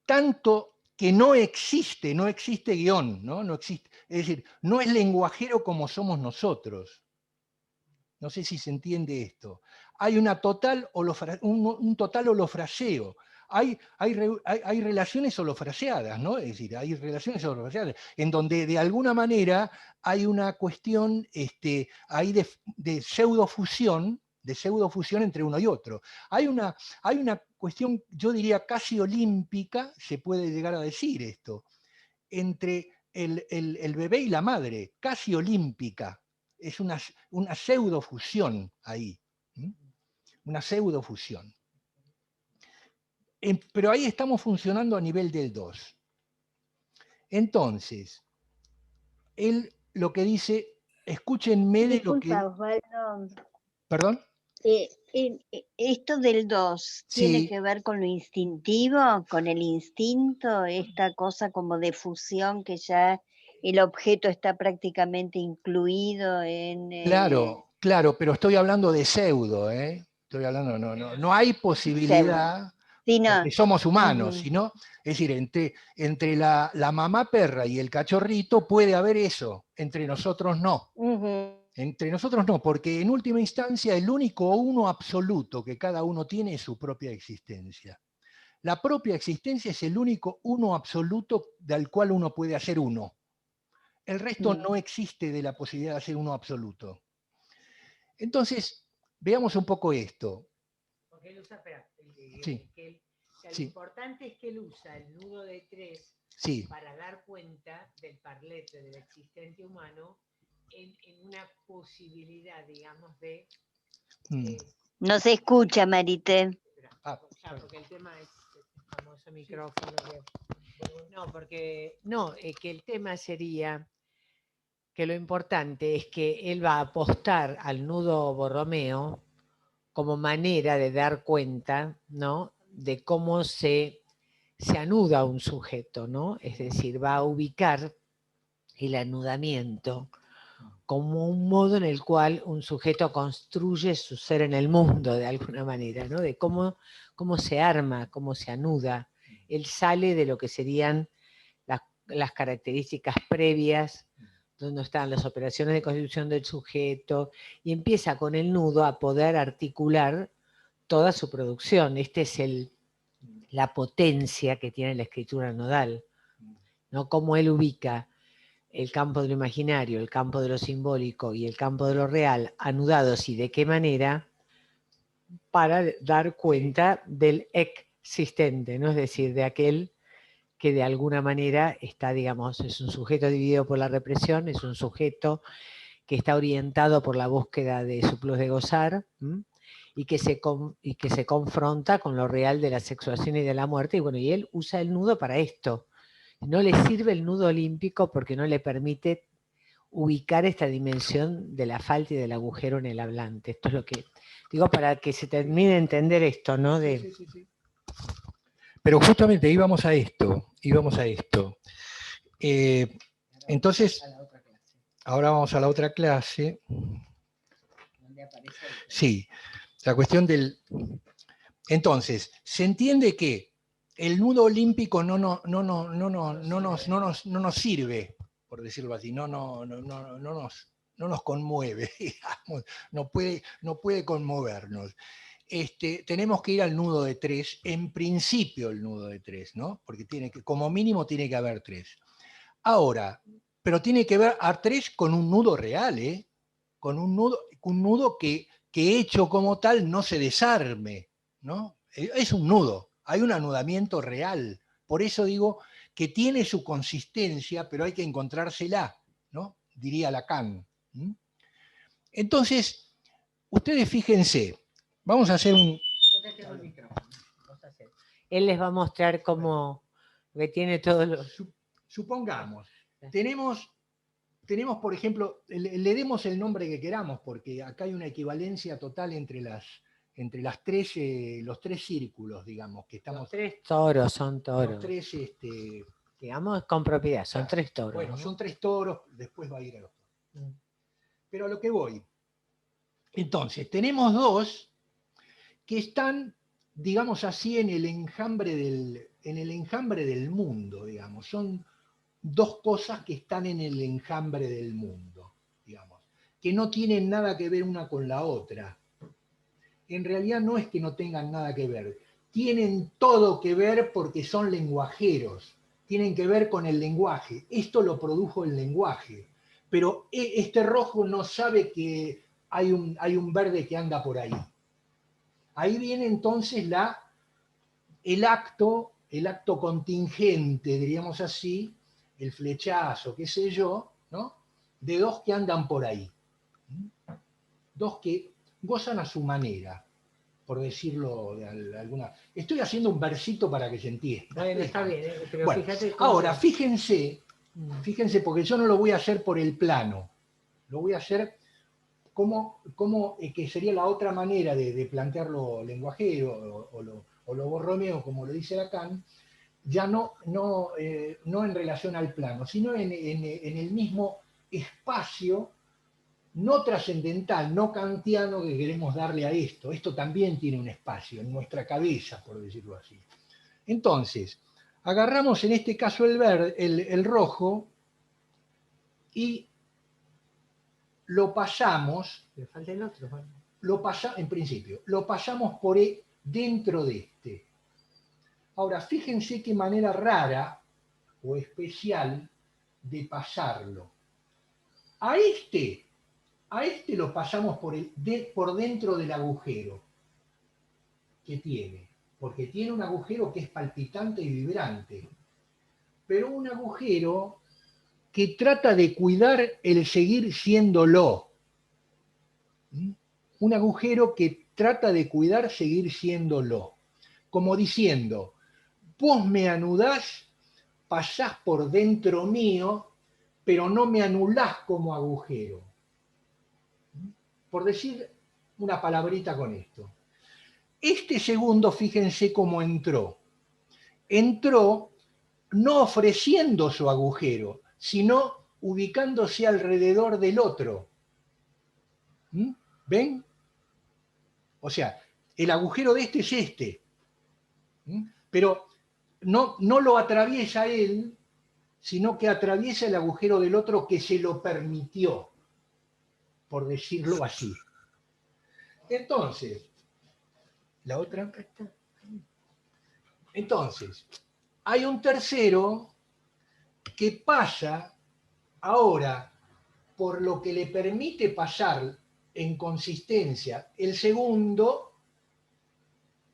tanto que no existe guión, ¿no? No existe, es decir, no es lenguajero como somos nosotros. No sé si se entiende esto. Hay un total holofraseo. Hay relaciones holofraseadas, ¿no? Es decir, hay relaciones holofraseadas, en donde de alguna manera hay una cuestión ahí de pseudofusión entre uno y otro. Hay una cuestión, yo diría, casi olímpica, se puede llegar a decir esto, entre el bebé y la madre, casi olímpica. Es una pseudofusión ahí. Una pseudofusión. Pero ahí estamos funcionando a nivel del 2. Entonces, él lo que dice, escúchenme de lo que... Osvaldo. ¿Perdón? Esto del 2 tiene que ver con lo instintivo, con el instinto, esta cosa como de fusión que ya el objeto está prácticamente incluido en... Claro, pero estoy hablando de pseudo, ¿eh? Estoy hablando, no hay posibilidad, sí, no. Porque somos humanos, sino, es decir, entre la mamá perra y el cachorrito puede haber eso, entre nosotros no. Entre nosotros no, porque en última instancia el único uno absoluto que cada uno tiene es su propia existencia. La propia existencia es el único uno absoluto del cual uno puede hacer uno. El resto no existe de la posibilidad de hacer uno absoluto. Entonces, veamos un poco esto. Porque él usa, espera, sí. Lo importante es que él usa el nudo de 3 para dar cuenta del parlete del existente humano en una posibilidad, digamos, de... no se escucha, Marité. Porque el tema es el famoso micrófono. Que el tema sería que lo importante es que él va a apostar al nudo Borromeo como manera de dar cuenta, ¿no?, de cómo se anuda un sujeto, ¿no? Es decir, va a ubicar el anudamiento como un modo en el cual un sujeto construye su ser en el mundo, de alguna manera, ¿no? De cómo se arma, cómo se anuda. Él sale de lo que serían las características previas, donde están las operaciones de constitución del sujeto, y empieza con el nudo a poder articular toda su producción. Esta es la potencia que tiene la escritura nodal, ¿no? Cómo él ubica el campo de lo imaginario, el campo de lo simbólico y el campo de lo real anudados y de qué manera para dar cuenta del existente, ¿no? Es decir, de aquel que de alguna manera está, digamos, es un sujeto dividido por la represión, es un sujeto que está orientado por la búsqueda de su plus de gozar, y que se confronta con lo real de la sexuación y de la muerte, y bueno, y él usa el nudo para esto. No le sirve el nudo olímpico porque no le permite ubicar esta dimensión de la falta y del agujero en el hablante. Esto es lo que digo para que se termine de entender esto, ¿no? Sí. Pero justamente íbamos a esto. Entonces, ahora vamos a la otra clase. Sí, la cuestión del... Entonces, se entiende que el nudo olímpico no nos sirve, por decirlo así, no nos conmueve, digamos, no puede conmovernos. Tenemos que ir al nudo de 3, en principio el nudo de 3, ¿no? Porque como mínimo tiene que haber 3. Ahora, pero tiene que haber a 3 con un nudo real, ¿eh? Con un nudo que hecho como tal no se desarme, ¿no? Es un nudo, hay un anudamiento real. Por eso digo que tiene su consistencia, pero hay que encontrársela, ¿no? Diría Lacan. Entonces, ustedes fíjense, vamos a hacer un... Él les va a mostrar cómo que tiene todos los... Supongamos, tenemos, por ejemplo, le demos el nombre que queramos, porque acá hay una equivalencia total entre los 3 círculos, digamos, que estamos... Los 3 toros son toros. Los 3, digamos con propiedad, son 3 toros. Bueno, ¿no? son 3 toros, después va a ir a los toros. Pero a lo que voy. Entonces, tenemos 2 que están, digamos así, en el enjambre del mundo, digamos. Son 2 cosas que están en el enjambre del mundo, digamos, que no tienen nada que ver una con la otra. En realidad no es que no tengan nada que ver, tienen todo que ver porque son lenguajeros, tienen que ver con el lenguaje. Esto lo produjo el lenguaje, pero este rojo no sabe que hay un verde que anda por ahí. Ahí viene entonces el acto contingente, diríamos así, el flechazo, qué sé yo, ¿no? De 2 que andan por ahí. 2 que gozan a su manera, por decirlo de alguna... Estoy haciendo un versito para que se entienda. Bueno, está bien, pero bueno, fíjate... ahora, fíjense, porque yo no lo voy a hacer por el plano, lo voy a hacer como que sería la otra manera de plantearlo lenguajero o lo borromeo, como lo dice Lacan, ya no en relación al plano, sino en el mismo espacio no trascendental, no kantiano que queremos darle a esto. Esto también tiene un espacio en nuestra cabeza, por decirlo así. Entonces, agarramos en este caso el rojo y lo pasamos, Le falta el otro. en principio, lo pasamos por dentro de este. Ahora, fíjense qué manera rara o especial de pasarlo. A este lo pasamos por dentro del agujero que tiene, porque tiene un agujero que es palpitante y vibrante, pero un agujero que trata de cuidar el seguir siéndolo. Un agujero que trata de cuidar seguir siéndolo. Como diciendo, vos me anudás, pasás por dentro mío, pero no me anulás como agujero. Por decir una palabrita con esto. Este segundo, fíjense cómo entró. Entró no ofreciendo su agujero, sino ubicándose alrededor del otro. ¿Ven? O sea, el agujero de este es este. Pero no lo atraviesa él, sino que atraviesa el agujero del otro que se lo permitió, por decirlo así. Entonces, la otra. Entonces, hay un tercero que pasa Ahora, por lo que le permite pasar en consistencia el segundo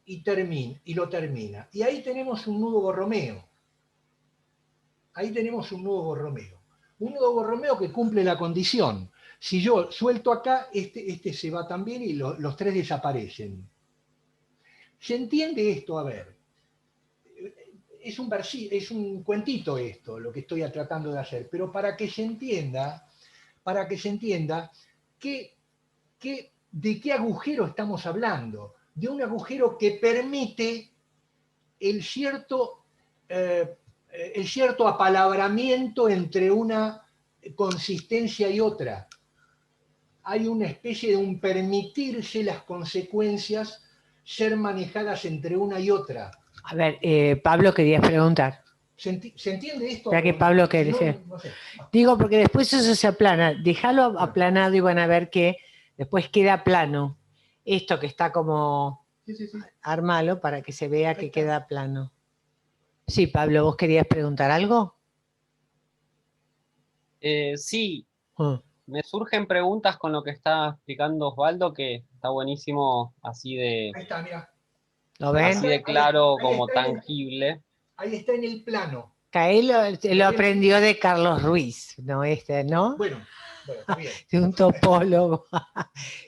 y lo termina. Y ahí tenemos un nudo Borromeo. Ahí tenemos un nudo Borromeo. Un nudo Borromeo que cumple la condición. Si yo suelto acá, este se va también y los tres desaparecen. ¿Se entiende esto? A ver, es un cuentito esto, lo que estoy tratando de hacer, pero para que se entienda de qué agujero estamos hablando. De un agujero que permite el cierto apalabramiento entre una consistencia y otra. Hay una especie de un permitirse las consecuencias ser manejadas entre una y otra. A ver, Pablo, querías preguntar. ¿Se entiende esto? Ya que Pablo quiere decir. No sé. Digo, porque después eso se aplana. Déjalo aplanado y van a ver que después queda plano. Esto que está como... Sí. Armalo para que se vea que queda plano. Sí, Pablo, ¿vos querías preguntar algo? Sí. Me surgen preguntas con lo que está explicando Osvaldo, que está buenísimo así de... Ahí está, mira. ¿Lo ven? Así de claro, ahí como está tangible. Ahí está en el plano. Él lo aprendió de Carlos Ruiz, ¿no? ¿No? Bueno, está bien. De un topólogo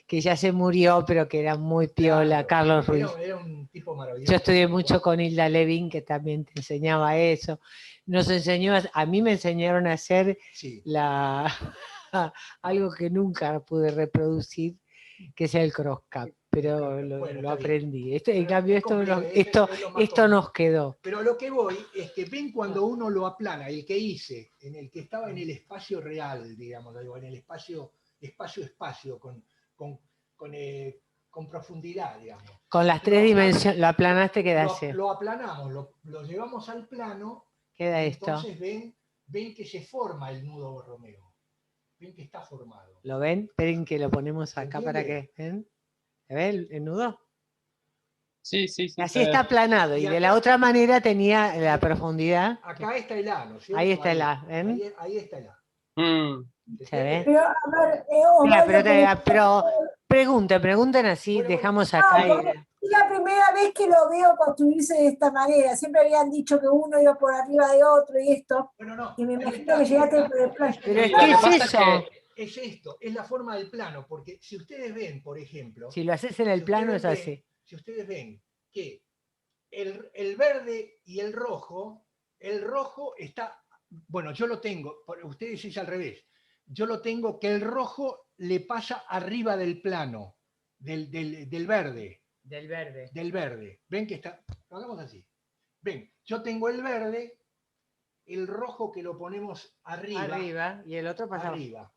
que ya se murió, pero que era muy piola, Claro, Carlos Ruiz. Era un tipo maravilloso. Yo estudié mucho con Hilda Levin, que también te enseñaba eso. Nos enseñó, a mí me enseñaron a hacer algo que nunca pude reproducir, que es el cross-cap, pero lo aprendí. En cambio, esto nos quedó. Pero a lo que voy es que ven cuando uno lo aplana, el que hice, en el que estaba en el espacio real, digamos, en el espacio, con profundidad, digamos. Con las tres dimensiones, lo aplanaste, queda así. Lo aplanamos, lo llevamos al plano, queda entonces ven que se forma el nudo Borromeo. Ven que está formado. ¿Lo ven? Esperen que lo ponemos acá para que... ¿ven? ¿Se ve el nudo? Sí. Así está aplanado, y de la otra manera tenía la profundidad. Acá está el A, ¿no es cierto? Ahí está el A, ¿ven? Ahí está el A. ¿Se ve? Pero, a ver, pero pregunten así, dejamos acá. Es la primera vez que lo veo construirse de esta manera. Siempre habían dicho que uno iba por arriba de otro y esto. Y me imagino que llegaste por el plano. Pero ¿qué es eso? Es esto, es la forma del plano, porque si ustedes ven, por ejemplo... Si lo haces en el plano es así. Si ustedes ven que el verde y el rojo está... Bueno, yo lo tengo, ustedes es al revés. Yo lo tengo que el rojo le pasa arriba del plano, del verde. Del verde. Ven que está... Lo hagamos así. Ven, yo tengo el verde, el rojo que lo ponemos arriba. Y el otro pasa arriba.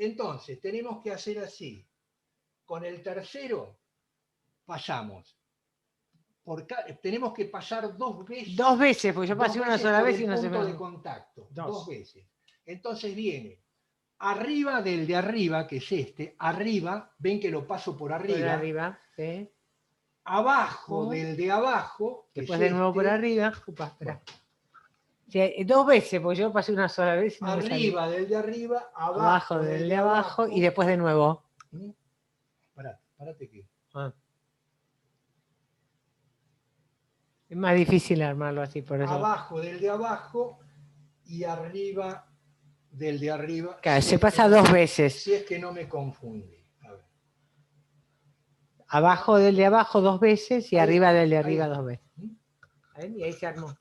Entonces, tenemos que hacer así. Con el tercero, pasamos. Tenemos que pasar 2 veces. 2 veces, porque yo pasé una sola vez y no se me... punto de contacto. 2 veces. Entonces viene arriba del de arriba, que es este, arriba, ven que lo paso por arriba. Por arriba, sí. Abajo del de abajo. Después de nuevo por arriba. Espera. Sí, 2 veces, porque yo pasé una sola vez. No arriba del de arriba, abajo del de abajo y después de nuevo. Parate que. Es más difícil armarlo así, por eso. Abajo del de abajo y arriba del de arriba. Claro, se pasa 2 veces. Si es que no me confunde. A ver. Abajo del de abajo 2 veces y arriba del de arriba 2 veces. Y ahí se armó.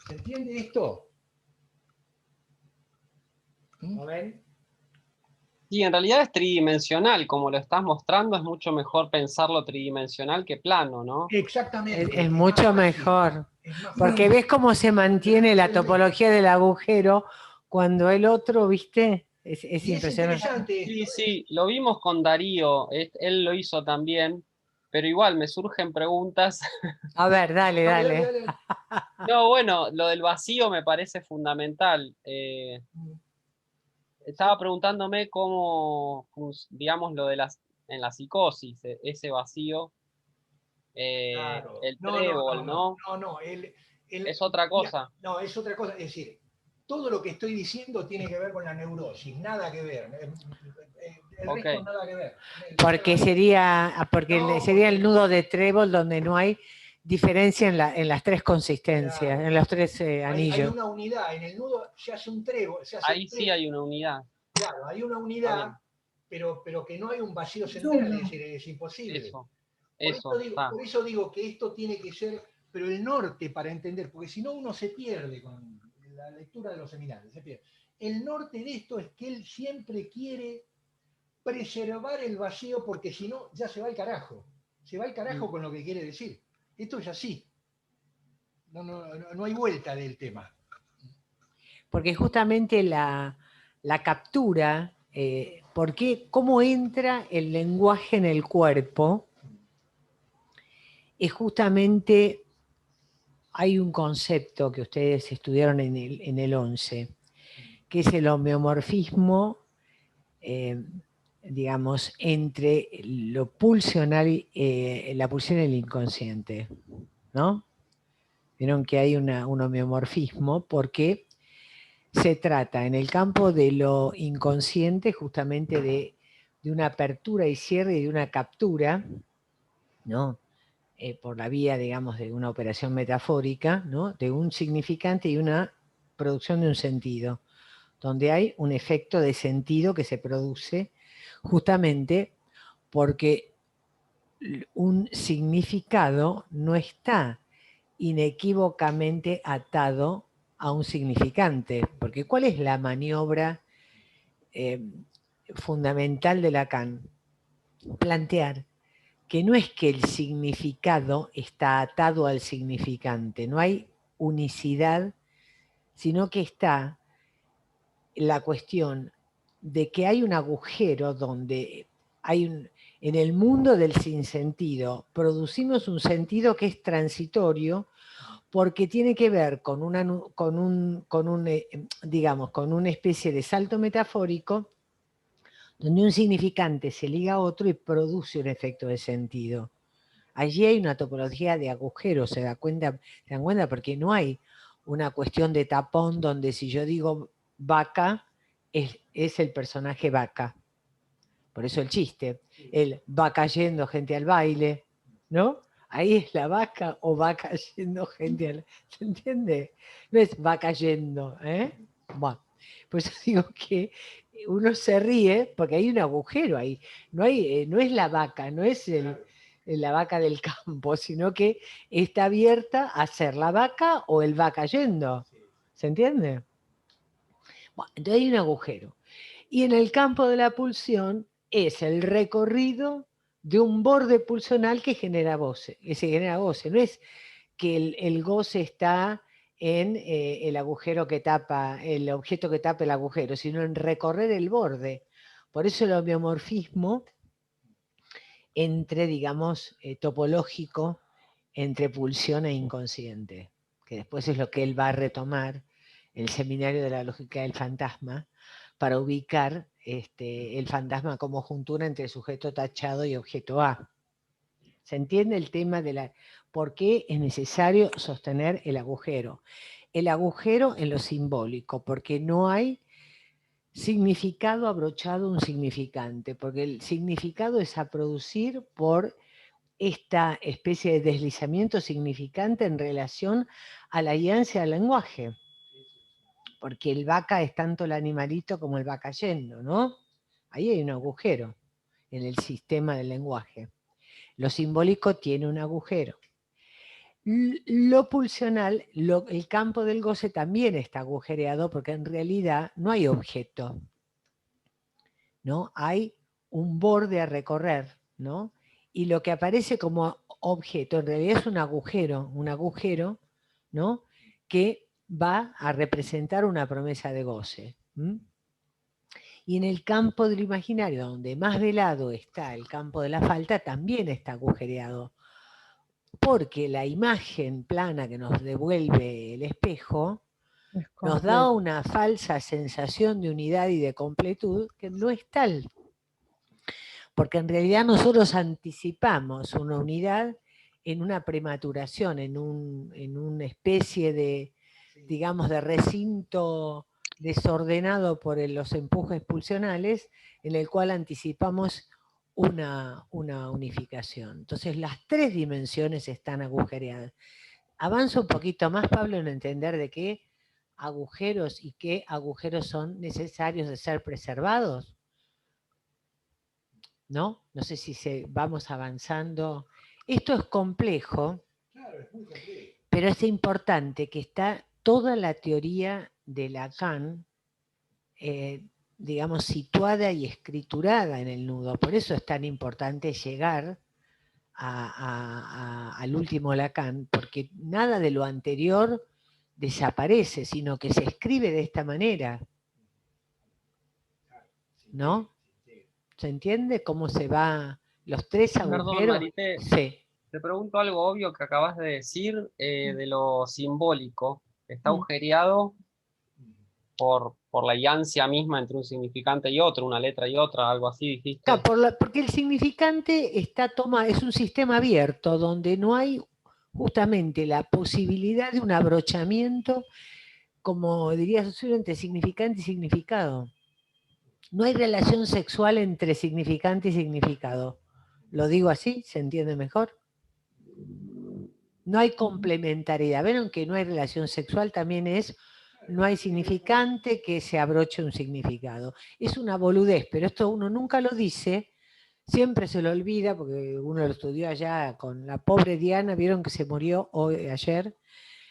¿Se entiende esto? ¿Lo ven? Sí, en realidad es tridimensional, como lo estás mostrando, es mucho mejor pensarlo tridimensional que plano, ¿no? Exactamente. Es mucho mejor. Porque ves cómo se mantiene la topología del agujero cuando el otro, ¿viste? Es impresionante. Sí, lo vimos con Darío, él lo hizo también, pero igual me surgen preguntas. A ver, dale. No, bueno, lo del vacío me parece fundamental. Estaba preguntándome cómo, digamos, en la psicosis, ese vacío, claro. el trébol, ¿no? No, es otra cosa. No, es otra cosa. Es decir, todo lo que estoy diciendo tiene que ver con la neurosis, nada que ver. El resto nada que ver. Porque sería el nudo de trébol donde no hay diferencia en las tres consistencias, claro, en los tres anillos. Hay una unidad, en el nudo se hace un trébol. Ahí sí hay una unidad. Claro, hay una unidad, pero que no hay un vacío central, es decir, es imposible. Por eso digo que esto tiene que ser, pero el norte para entender, porque si no uno se pierde con la lectura de los seminarios, se pierde. El norte de esto es que él siempre quiere preservar el vacío, porque si no, ya se va al carajo. Se va al carajo con lo que quiere decir. Esto es así. No hay vuelta del tema. Porque justamente la captura, cómo entra el lenguaje en el cuerpo, es justamente, hay un concepto que ustedes estudiaron en el 11, que es el homeomorfismo, digamos, entre lo pulsional, la pulsión y el inconsciente, ¿no? Vieron que hay un homeomorfismo porque se trata en el campo de lo inconsciente justamente de una apertura y cierre y de una captura, ¿no? Por la vía, digamos, de una operación metafórica, ¿no? De un significante y una producción de un sentido, donde hay un efecto de sentido que se produce justamente porque un significado no está inequívocamente atado a un significante, porque ¿cuál es la maniobra fundamental de Lacan? Plantear que no es que el significado está atado al significante, no hay unicidad, sino que está la cuestión de que hay un agujero donde en el mundo del sinsentido producimos un sentido que es transitorio porque tiene que ver con digamos, con una especie de salto metafórico donde un significante se liga a otro y produce un efecto de sentido. Allí hay una topología de agujeros, ¿se dan cuenta? Porque no hay una cuestión de tapón donde si yo digo vaca, es el personaje vaca. Por eso el chiste, el va cayendo gente al baile, ¿no? Ahí es la vaca o va cayendo gente al... ¿Se entiende? No es va cayendo, ¿eh? Bueno, pues digo que uno se ríe porque hay un agujero ahí. No es la vaca, no es la vaca del campo, sino que está abierta a ser la vaca o el va cayendo. ¿Se entiende? Bueno, entonces hay un agujero. Y en el campo de la pulsión es el recorrido de un borde pulsional que genera goce. No es que el goce está en el agujero que tapa, el objeto que tapa el agujero, sino en recorrer el borde. Por eso el homeomorfismo entre, digamos, topológico, entre pulsión e inconsciente, que después es lo que él va a retomar, el seminario de la lógica del fantasma, para ubicar el fantasma como juntura entre sujeto tachado y objeto A. ¿Se entiende el tema de por qué es necesario sostener el agujero? El agujero en lo simbólico, porque no hay significado abrochado a un significante, porque el significado es a producir por esta especie de deslizamiento significante en relación a la alianza del lenguaje. Porque el vaca es tanto el animalito como el va cayendo, ¿no? Ahí hay un agujero en el sistema del lenguaje. Lo simbólico tiene un agujero. Lo pulsional, el campo del goce también está agujereado porque en realidad no hay objeto, ¿no? Hay un borde a recorrer, ¿no? Y lo que aparece como objeto en realidad es un agujero, ¿no? Que va a representar una promesa de goce. Y en el campo del imaginario, donde más velado está el campo de la falta, también está agujereado. Porque la imagen plana que nos devuelve el espejo nos da una falsa sensación de unidad y de completud que no es tal. Porque en realidad nosotros anticipamos una unidad en una prematuración, en una especie de digamos, de recinto desordenado por los empujes pulsionales, en el cual anticipamos una unificación. Entonces las tres dimensiones están agujereadas. Avanzo un poquito más, Pablo, en entender de qué agujeros y qué agujeros son necesarios de ser preservados. ¿No? No sé si vamos avanzando. Esto es complejo, pero es importante que está toda la teoría de Lacan, digamos, situada y escriturada en el nudo. Por eso es tan importante llegar al último Lacan, porque nada de lo anterior desaparece, sino que se escribe de esta manera. ¿No? ¿Se entiende cómo se va los tres agujeros? Perdón, Marité, sí. Te pregunto algo obvio que acabas de decir de lo simbólico. Está agujereado por la iancia misma entre un significante y otro, una letra y otra, algo así dijiste. Claro, porque el significante es un sistema abierto donde no hay justamente la posibilidad de un abrochamiento, como diría Saussure, entre significante y significado. No hay relación sexual entre significante y significado. ¿Lo digo así? ¿Se entiende mejor? No hay complementariedad. ¿Vieron que no hay relación sexual? También no hay significante que se abroche un significado. Es una boludez, pero esto uno nunca lo dice, siempre se lo olvida, porque uno lo estudió allá con la pobre Diana, vieron que se murió ayer.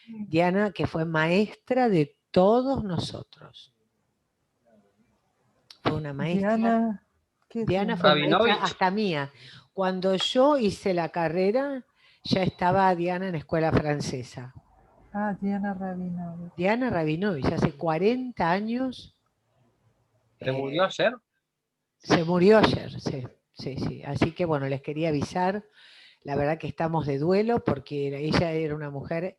Diana, que fue maestra de todos nosotros. Fue una maestra. Diana fue maestra hasta mía. Cuando yo hice la carrera, ya estaba Diana en escuela francesa. Ah, Diana Rabinovich. Diana Rabinovich, hace 40 años. ¿Se murió ayer? Se murió ayer, sí, sí, sí. Así que bueno, les quería avisar. La verdad que estamos de duelo porque ella era una mujer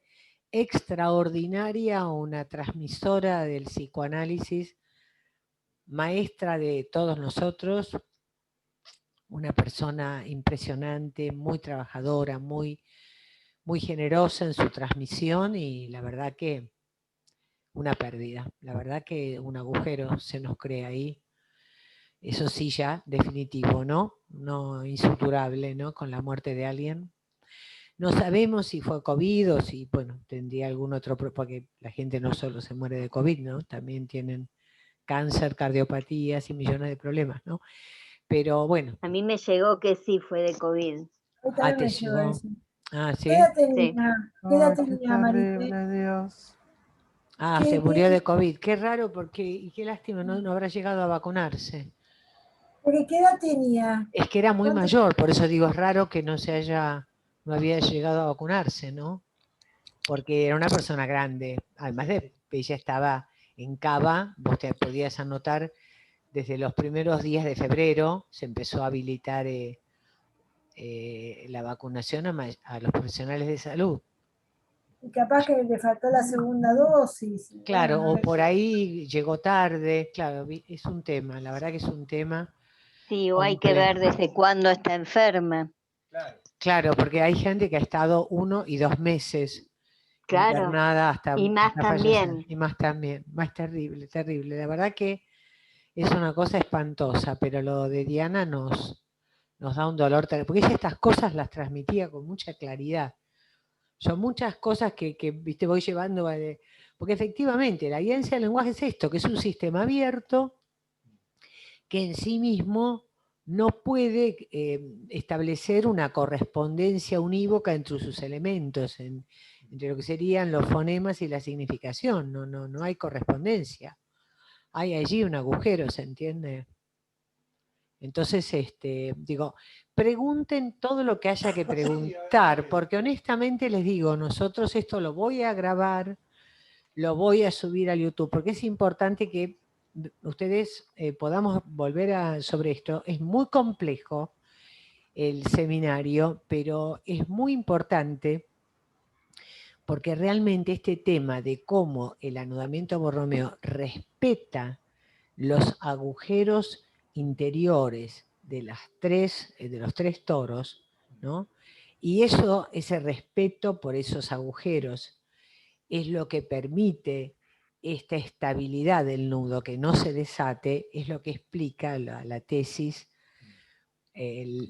extraordinaria, una transmisora del psicoanálisis, maestra de todos nosotros, una persona impresionante, muy trabajadora, muy, muy generosa en su transmisión y la verdad que una pérdida, la verdad que un agujero se nos crea ahí. Eso sí ya, definitivo, ¿no? No insuturable, ¿no? Con la muerte de alguien. No sabemos si fue COVID o si, bueno, tendría algún otro, porque la gente no solo se muere de COVID, ¿no? También tienen cáncer, cardiopatías y millones de problemas, ¿no? Pero bueno. A mí me llegó que sí fue de COVID. Ah, te llegó. Ah, ¿sí? ¿Qué edad tenía, Marité? Dios. Ah, se murió de COVID. Qué raro, porque, y qué lástima, no habrá llegado a vacunarse. ¿Pero qué edad tenía? Es que era muy mayor, por eso digo, es raro que no había llegado a vacunarse, ¿no? Porque era una persona grande, además de que ella estaba en Cava, vos te podías anotar, desde los primeros días de febrero se empezó a habilitar la vacunación a los profesionales de salud. Y capaz que le faltó la segunda dosis. Claro, bueno, o por ahí llegó tarde, claro, es un tema, la verdad que es un tema. Sí, o hay que ver desde cuándo está enferma. Claro, porque hay gente que ha estado 1 y 2 meses internada hasta... Y más también. Y más también, más terrible, terrible. La verdad que es una cosa espantosa, pero lo de Diana nos da un dolor terrible, porque ella estas cosas las transmitía con mucha claridad. Son muchas cosas que viste, voy llevando, porque efectivamente la guianza del lenguaje es esto, que es un sistema abierto que en sí mismo no puede establecer una correspondencia unívoca entre sus elementos, entre lo que serían los fonemas y la significación. No hay correspondencia. Hay allí un agujero, ¿se entiende? Entonces, digo, pregunten todo lo que haya que preguntar, porque honestamente les digo, nosotros esto lo voy a grabar, lo voy a subir al YouTube, porque es importante que ustedes podamos volver sobre esto. Es muy complejo el seminario, pero es muy importante porque realmente este tema de cómo el anudamiento Borromeo respeta los agujeros interiores de los tres toros, ¿no? Y ese respeto por esos agujeros es lo que permite esta estabilidad del nudo, que no se desate, es lo que explica la tesis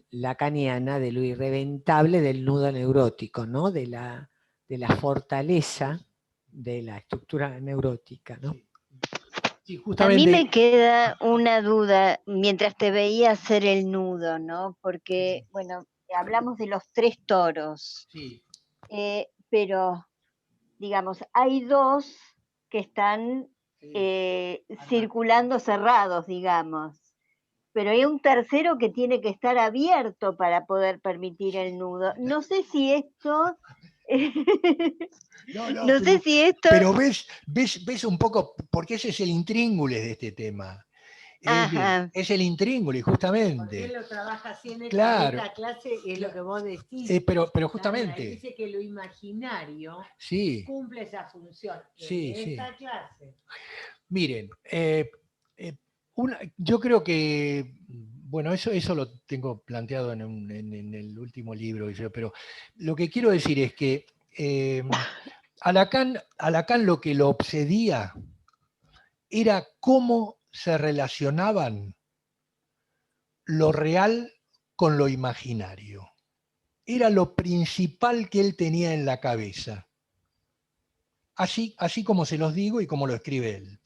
lacaniana de lo irreventable del nudo neurótico, ¿no? de la fortaleza de la estructura neurótica, ¿no? Sí, A justamente. mí me queda una duda mientras te veía hacer el nudo, ¿no? Porque, bueno, hablamos de los 3 toros, Sí. pero, digamos, hay 2 que están circulando cerrados, digamos, pero hay un tercero que tiene que estar abierto para poder permitir el nudo. No sé si esto... No sé si esto... Pero ves un poco, porque ese es el intríngulis de este tema. Es el intríngulis, justamente. Porque él lo trabaja así en Claro. esta clase, es lo que vos decís. Pero justamente. Él dice que lo imaginario sí, cumple esa función sí, en sí. esta clase. Miren, yo creo que, bueno, eso lo tengo planteado en el último libro, pero lo que quiero decir es que a Lacan lo que lo obsedía era cómo se relacionaban lo real con lo imaginario. Era lo principal que él tenía en la cabeza. Así como se los digo y como lo escribe él.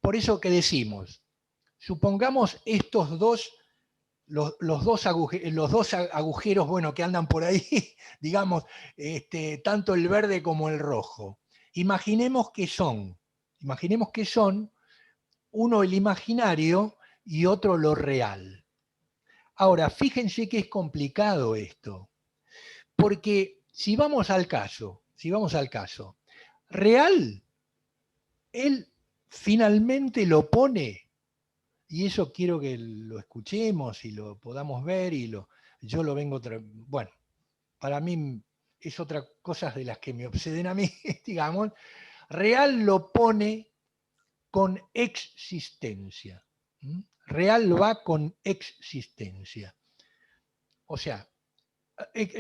Por eso que decimos, supongamos estos dos, los dos agujeros, bueno, que andan por ahí, digamos, tanto el verde como el rojo. Imaginemos que son uno el imaginario y otro lo real. Ahora, fíjense que es complicado esto, porque si vamos al caso, real, él finalmente lo pone, y eso quiero que lo escuchemos y lo podamos ver, yo lo vengo, bueno, para mí es otra cosa de las que me obseden a mí, digamos, real lo pone con existencia. Real va con existencia. O sea,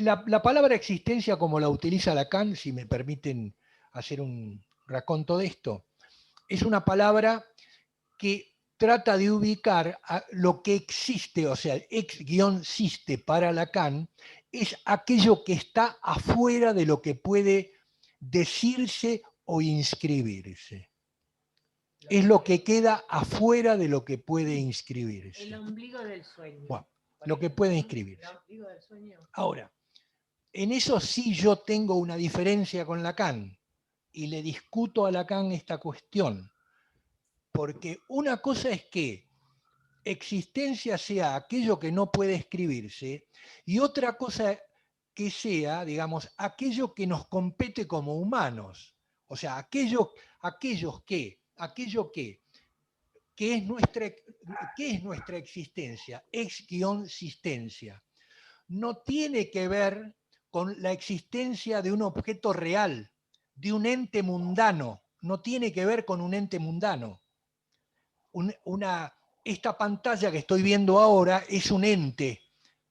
la palabra existencia como la utiliza Lacan, si me permiten hacer un raconto de esto, es una palabra que trata de ubicar a lo que existe, o sea, ex-siste para Lacan, es aquello que está afuera de lo que puede decirse o inscribirse. Es lo que queda afuera de lo que puede inscribirse. El ombligo del sueño. Bueno, lo que puede inscribirse. El ombligo del sueño. Ahora, en eso sí yo tengo una diferencia con Lacan y le discuto a Lacan esta cuestión. Porque una cosa es que existencia sea aquello que no puede escribirse y otra cosa que sea, digamos, aquello que nos compete como humanos. O sea, aquello que es nuestra existencia, ex-sistencia. No tiene que ver con la existencia de un objeto real, de un ente mundano. No tiene que ver con un ente mundano. Esta pantalla que estoy viendo ahora es un ente,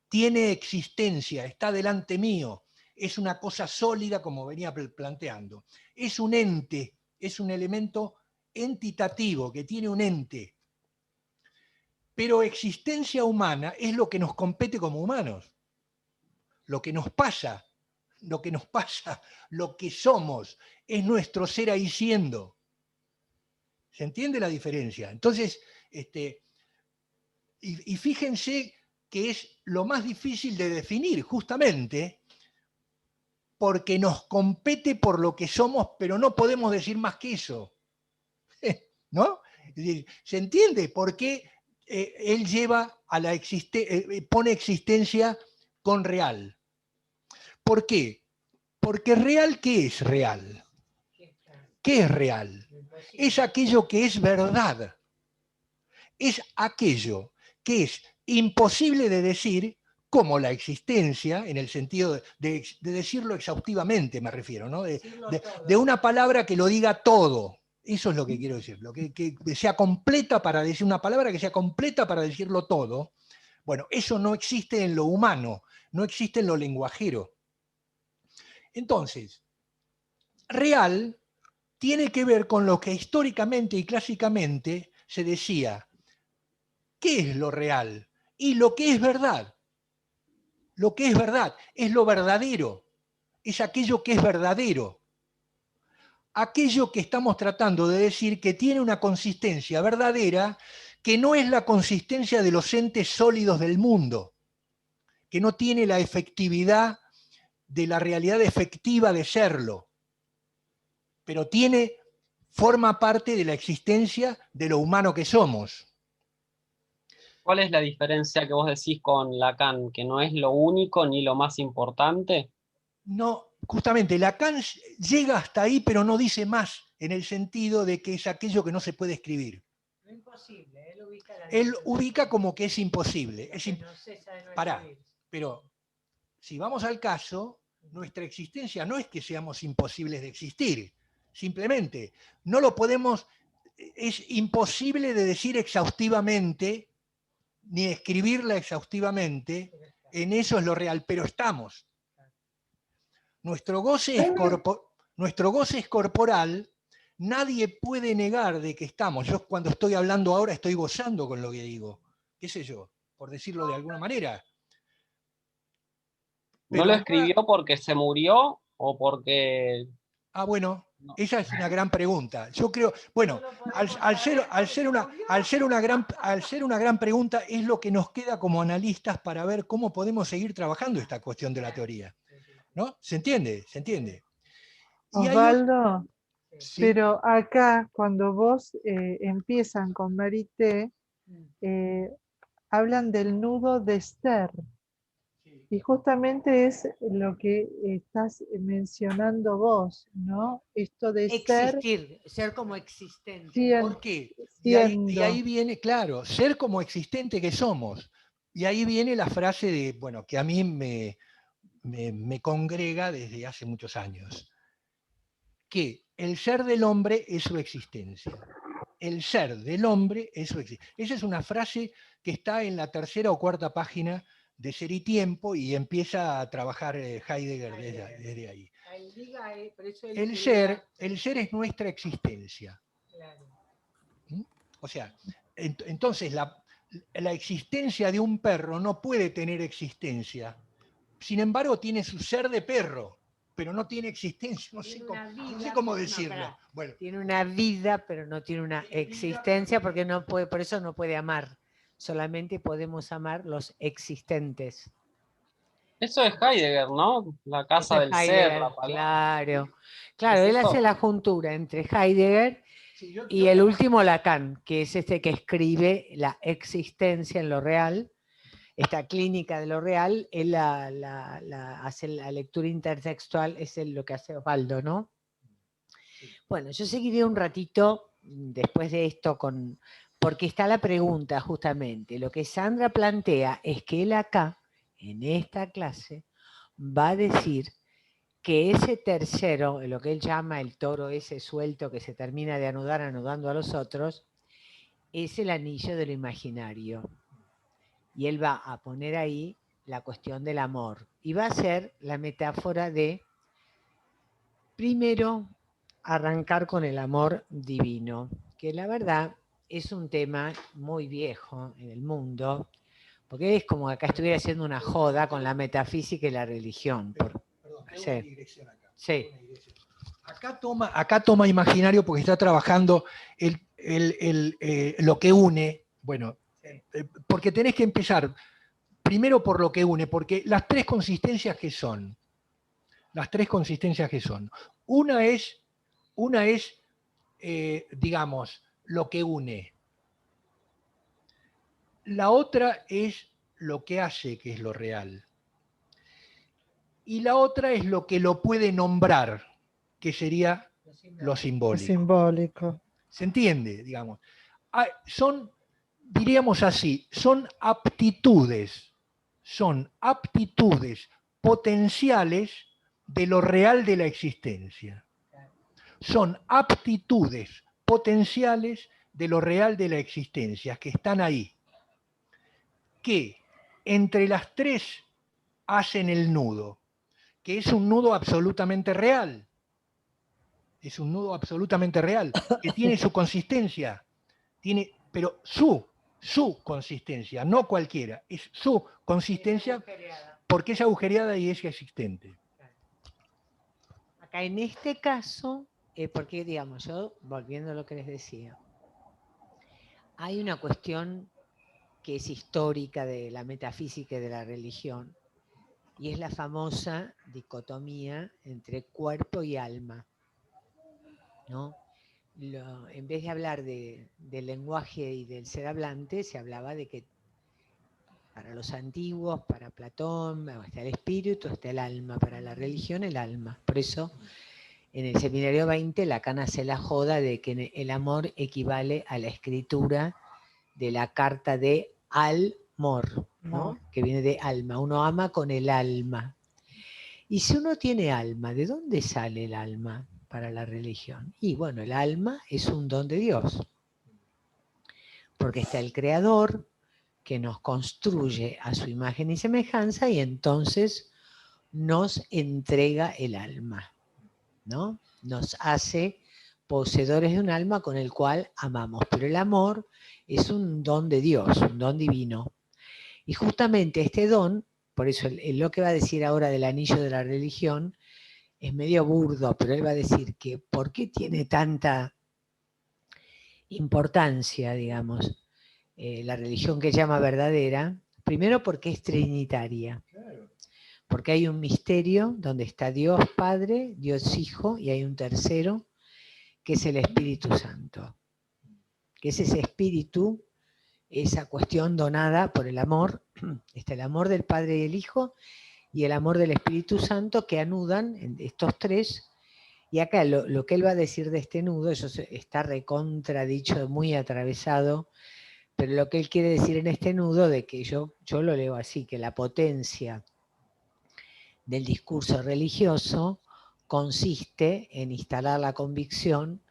tiene existencia, está delante mío, es una cosa sólida como venía planteando. Es un ente, es un elemento entitativo que tiene un ente. Pero existencia humana es lo que nos compete como humanos, lo que nos pasa, lo que somos, es nuestro ser ahí siendo. ¿Se entiende la diferencia? Entonces, y fíjense que es lo más difícil de definir, justamente porque nos compete por lo que somos, pero no podemos decir más que eso. ¿No? Es decir, ¿se entiende por qué él lleva a la pone existencia con real? ¿Por qué? Porque real, ¿qué es real? ¿Qué es real? Es aquello que es verdad. Es aquello que es imposible de decir como la existencia, en el sentido de decirlo exhaustivamente, me refiero, ¿no? De una palabra que lo diga todo. Eso es lo que quiero decir, que sea completa para decir una palabra que sea completa para decirlo todo. Bueno, eso no existe en lo humano, no existe en lo lenguajero. Entonces, real tiene que ver con lo que históricamente y clásicamente se decía. ¿Qué es lo real? Y lo que es verdad. Lo que es verdad es lo verdadero. Es aquello que es verdadero. Aquello que estamos tratando de decir que tiene una consistencia verdadera que no es la consistencia de los entes sólidos del mundo, que no tiene la efectividad de la realidad efectiva de serlo, pero forma parte de la existencia de lo humano que somos. ¿Cuál es la diferencia que vos decís con Lacan? ¿Que no es lo único ni lo más importante? No, justamente Lacan llega hasta ahí, pero no dice más, en el sentido de que es aquello que no se puede escribir. Lo imposible, Él ubica como que es imposible. Pará, escribir. pero si vamos al caso, nuestra existencia no es que seamos imposibles de existir, simplemente no lo podemos, es imposible de decir exhaustivamente, ni escribirla exhaustivamente, en eso es lo real, pero estamos. Nuestro goce es corporal, nadie puede negar de que estamos. Yo cuando estoy hablando ahora estoy gozando con lo que digo, qué sé yo, por decirlo de alguna manera. ¿No lo escribió porque se murió o porque...? Ah, bueno, esa es una gran pregunta. Yo creo, bueno, al ser una gran pregunta, es lo que nos queda como analistas para ver cómo podemos seguir trabajando esta cuestión de la teoría. ¿No? ¿Se entiende? ¿Se entiende? Osvaldo, Sí. pero acá cuando vos empiezan con Marité, hablan del nudo de ser. Y justamente es lo que estás mencionando vos, ¿no? Esto de Existir, ser como existente. ¿Por qué? Y ahí viene, claro, ser como existente que somos. Y ahí viene la frase de, bueno, que a mí me congrega desde hace muchos años, que el ser del hombre es su existencia. El ser del hombre es su existencia. Esa es una frase que está en la tercera o cuarta página de Ser y Tiempo y empieza a trabajar Heidegger desde ahí. El ser es nuestra existencia. ¿Mm? O sea, entonces la existencia de un perro no puede tener existencia. Sin embargo, tiene su ser de perro, pero no tiene existencia. No sé cómo decirlo. Bueno. Tiene una vida, pero no tiene una existencia, porque no puede, por eso no puede amar. Solamente podemos amar los existentes. Eso es Heidegger, ¿no? La casa del ser, la palabra. Claro, él hace la juntura entre Heidegger y el último Lacan, que es este que escribe la existencia en lo real, esta clínica de lo real. Él hace la lectura intertextual, es lo que hace Osvaldo, ¿no? Bueno, yo seguiré un ratito después de esto porque está la pregunta justamente. Lo que Sandra plantea es que él acá, en esta clase, va a decir que ese tercero, lo que él llama el toro ese suelto que se termina de anudar anudando a los otros, es el anillo de lo imaginario. Y él va a poner ahí la cuestión del amor. Y va a ser la metáfora de, primero, arrancar con el amor divino, que la verdad es un tema muy viejo en el mundo, porque es como acá estuviera haciendo una joda con la metafísica y la religión. Perdón, tengo una digresión acá. Sí. Acá toma imaginario porque está trabajando lo que une, bueno, porque tenés que empezar primero por lo que une, porque las tres consistencias que son, una es digamos, lo que une. La otra es lo que hace, que es lo real. Y la otra es lo que lo puede nombrar, que sería lo simbólico. ¿Se entiende? Digamos. Son, diríamos así, son aptitudes potenciales de lo real de la existencia. Son aptitudes potenciales de lo real de la existencia, que están ahí, que entre las tres hacen el nudo, que es un nudo absolutamente real. Es un nudo absolutamente real, que tiene su consistencia, pero su consistencia, no cualquiera, es su consistencia porque es agujereada y es existente. Acá en este caso, porque digamos, yo, volviendo a lo que les decía, hay una cuestión que es histórica de la metafísica y de la religión, y es la famosa dicotomía entre cuerpo y alma, ¿no? En vez de hablar del lenguaje y del ser hablante, se hablaba de que para los antiguos, para Platón, está el espíritu, está el alma, para la religión el alma. Por eso en el seminario 20 Lacan hace la joda de que el amor equivale a la escritura de la carta de al-mor, ¿no? Que viene de alma. Uno ama con el alma. Y si uno tiene alma, ¿de dónde sale el alma para la religión? Y bueno, el alma es un don de Dios. Porque está el Creador que nos construye a su imagen y semejanza y entonces nos entrega el alma, ¿no? Nos hace poseedores de un alma con el cual amamos. Pero el amor es un don de Dios, un don divino. Y justamente este don, por eso lo que va a decir ahora del anillo de la religión, es medio burdo, pero él va a decir que ¿por qué tiene tanta importancia, digamos, la religión que llama verdadera? Primero porque es trinitaria. Porque hay un misterio donde está Dios Padre, Dios Hijo, y hay un tercero, que es el Espíritu Santo. Que es ese espíritu, esa cuestión donada por el amor, está el amor del Padre y el Hijo, y el amor del Espíritu Santo, que anudan en estos tres. Y acá lo que él va a decir de este nudo, eso está recontradicho, muy atravesado, pero lo que él quiere decir en este nudo, de que yo lo leo así, que la potencia del discurso religioso consiste en instalar la convicción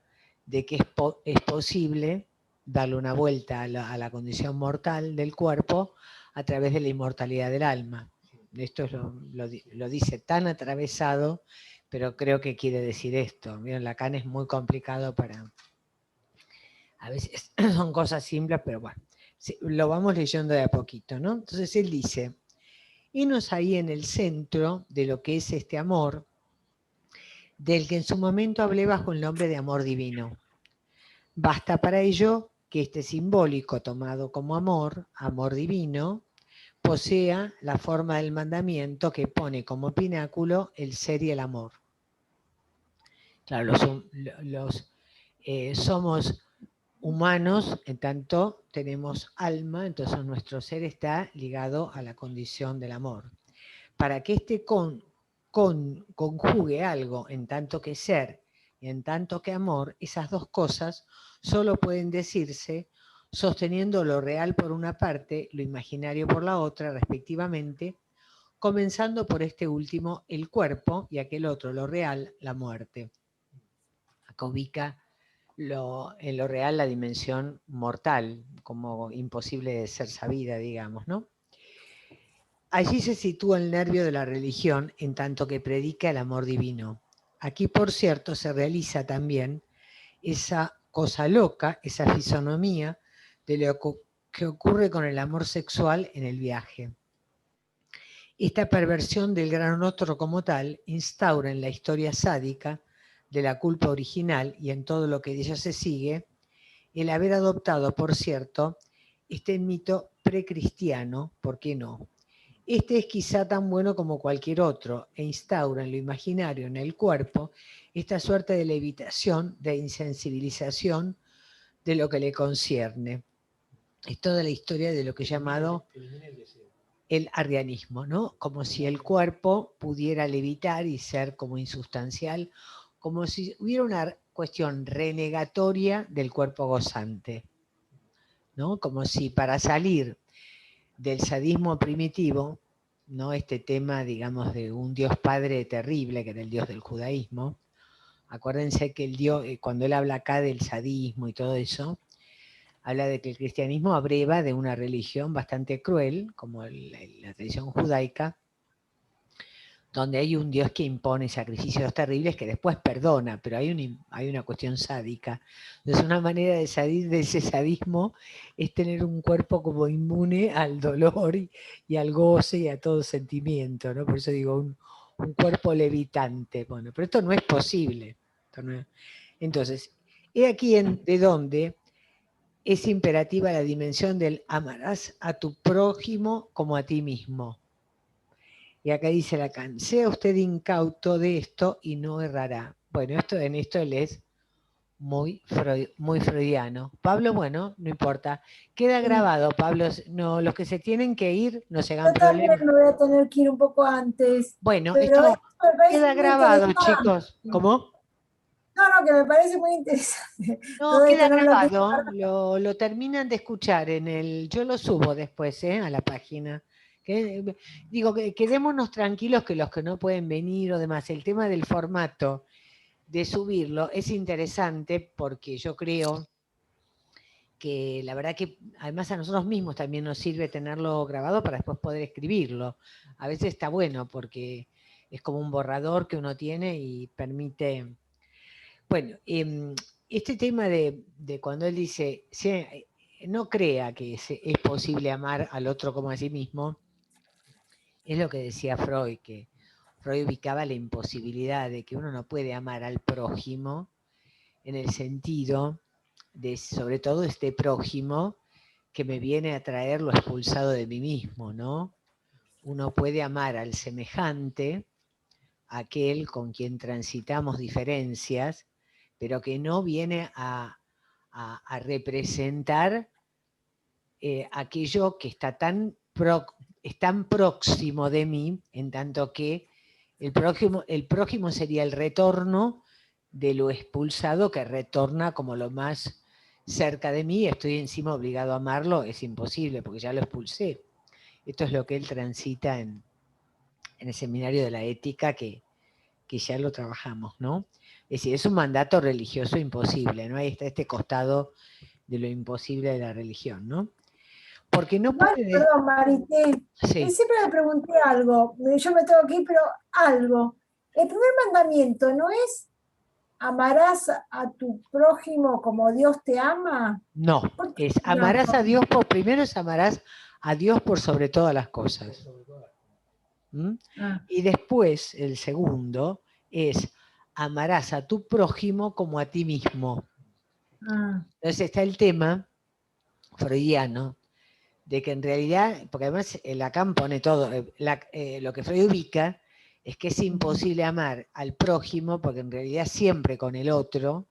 de que es posible darle una vuelta a la condición mortal del cuerpo a través de la inmortalidad del alma. Esto lo dice tan atravesado, pero creo que quiere decir esto. Miren, Lacan es muy complicado para... A veces son cosas simples, pero bueno, lo vamos leyendo de a poquito, ¿no? Entonces él dice, henos ahí en el centro de lo que es este amor, del que en su momento hablé bajo el nombre de amor divino. Basta para ello que este simbólico tomado como amor, amor divino, posea la forma del mandamiento que pone como pináculo el ser y el amor. Claro, somos humanos, en tanto tenemos alma, entonces nuestro ser está ligado a la condición del amor. Para que este conjugue algo en tanto que ser y en tanto que amor, esas dos cosas solo pueden decirse sosteniendo lo real por una parte, lo imaginario por la otra, respectivamente, comenzando por este último, el cuerpo, y aquel otro, lo real, la muerte. Acá ubica en lo real la dimensión mortal, como imposible de ser sabida, digamos, ¿no? Allí se sitúa el nervio de la religión en tanto que predica el amor divino. Aquí, por cierto, se realiza también esa cosa loca, esa fisonomía de lo que ocurre con el amor sexual en el viaje. Esta perversión del gran otro como tal instaura en la historia sádica de la culpa original y en todo lo que de ella se sigue, el haber adoptado, por cierto, este mito precristiano, ¿por qué no? Este es quizá tan bueno como cualquier otro e instaura en lo imaginario, en el cuerpo, esta suerte de levitación, de insensibilización de lo que le concierne. Es toda la historia de lo que he llamado el arrianismo, ¿no? Como si el cuerpo pudiera levitar y ser como insustancial, como si hubiera una cuestión renegatoria del cuerpo gozante, ¿no? Como si para salir del sadismo primitivo, ¿no? Este tema, digamos, de un Dios Padre terrible, que era el Dios del judaísmo. Acuérdense que el Dios, cuando él habla acá del sadismo y todo eso, habla de que el cristianismo abreva de una religión bastante cruel, como la tradición judaica, donde hay un Dios que impone sacrificios terribles que después perdona, pero hay una cuestión sádica. Entonces una manera de salir de ese sadismo es tener un cuerpo como inmune al dolor y al goce y a todo sentimiento, ¿no? Por eso digo, un cuerpo levitante. Bueno, pero esto no es posible. Entonces, he aquí de dónde es imperativa la dimensión del amarás a tu prójimo como a ti mismo. Y acá dice Lacan, sea usted incauto de esto y no errará. Bueno, en esto él es muy freudiano. Pablo, bueno, no importa. Queda grabado, Pablo. No, los que se tienen que ir no se hagan Yo también problemas. me voy a tener que ir un poco antes. Bueno, Pero esto esto me parece queda muy grabado, interesante. chicos. ¿Cómo? No, que me parece muy interesante. No, Todo queda esto no me lo grabado. Lo terminan de escuchar yo lo subo después a la página. Digo, quedémonos tranquilos que los que no pueden venir o demás, el tema del formato de subirlo es interesante porque yo creo que la verdad que además a nosotros mismos también nos sirve tenerlo grabado para después poder escribirlo. A veces está bueno porque es como un borrador que uno tiene y permite... Bueno, este tema de cuando él dice, no crea que es posible amar al otro como a sí mismo, es lo que decía Freud, que Freud ubicaba la imposibilidad de que uno no puede amar al prójimo en el sentido de, sobre todo, este prójimo que me viene a traer lo expulsado de mí mismo, ¿no? Uno puede amar al semejante, aquel con quien transitamos diferencias, pero que no viene a representar aquello que está tan próximo de mí, en tanto que el prójimo sería el retorno de lo expulsado que retorna como lo más cerca de mí, estoy encima obligado a amarlo, es imposible porque ya lo expulsé. Esto es lo que él transita en el seminario de la ética que ya lo trabajamos, ¿no? Es decir, es un mandato religioso imposible, ¿no? Ahí está este costado de lo imposible de la religión, ¿no? Porque no Igual, puede... perdón, Marité, Sí. siempre me pregunté algo, yo me tengo que ir, pero algo. El primer mandamiento no es amarás a tu prójimo como Dios te ama. No, es amarás a Dios primero es amarás a Dios por sobre todas las cosas. Y después, el segundo, es amarás a tu prójimo como a ti mismo. Entonces está el tema freudiano de que en realidad, porque además Lacan pone todo, lo que Freud ubica es que es imposible amar al prójimo porque en realidad siempre con el otro,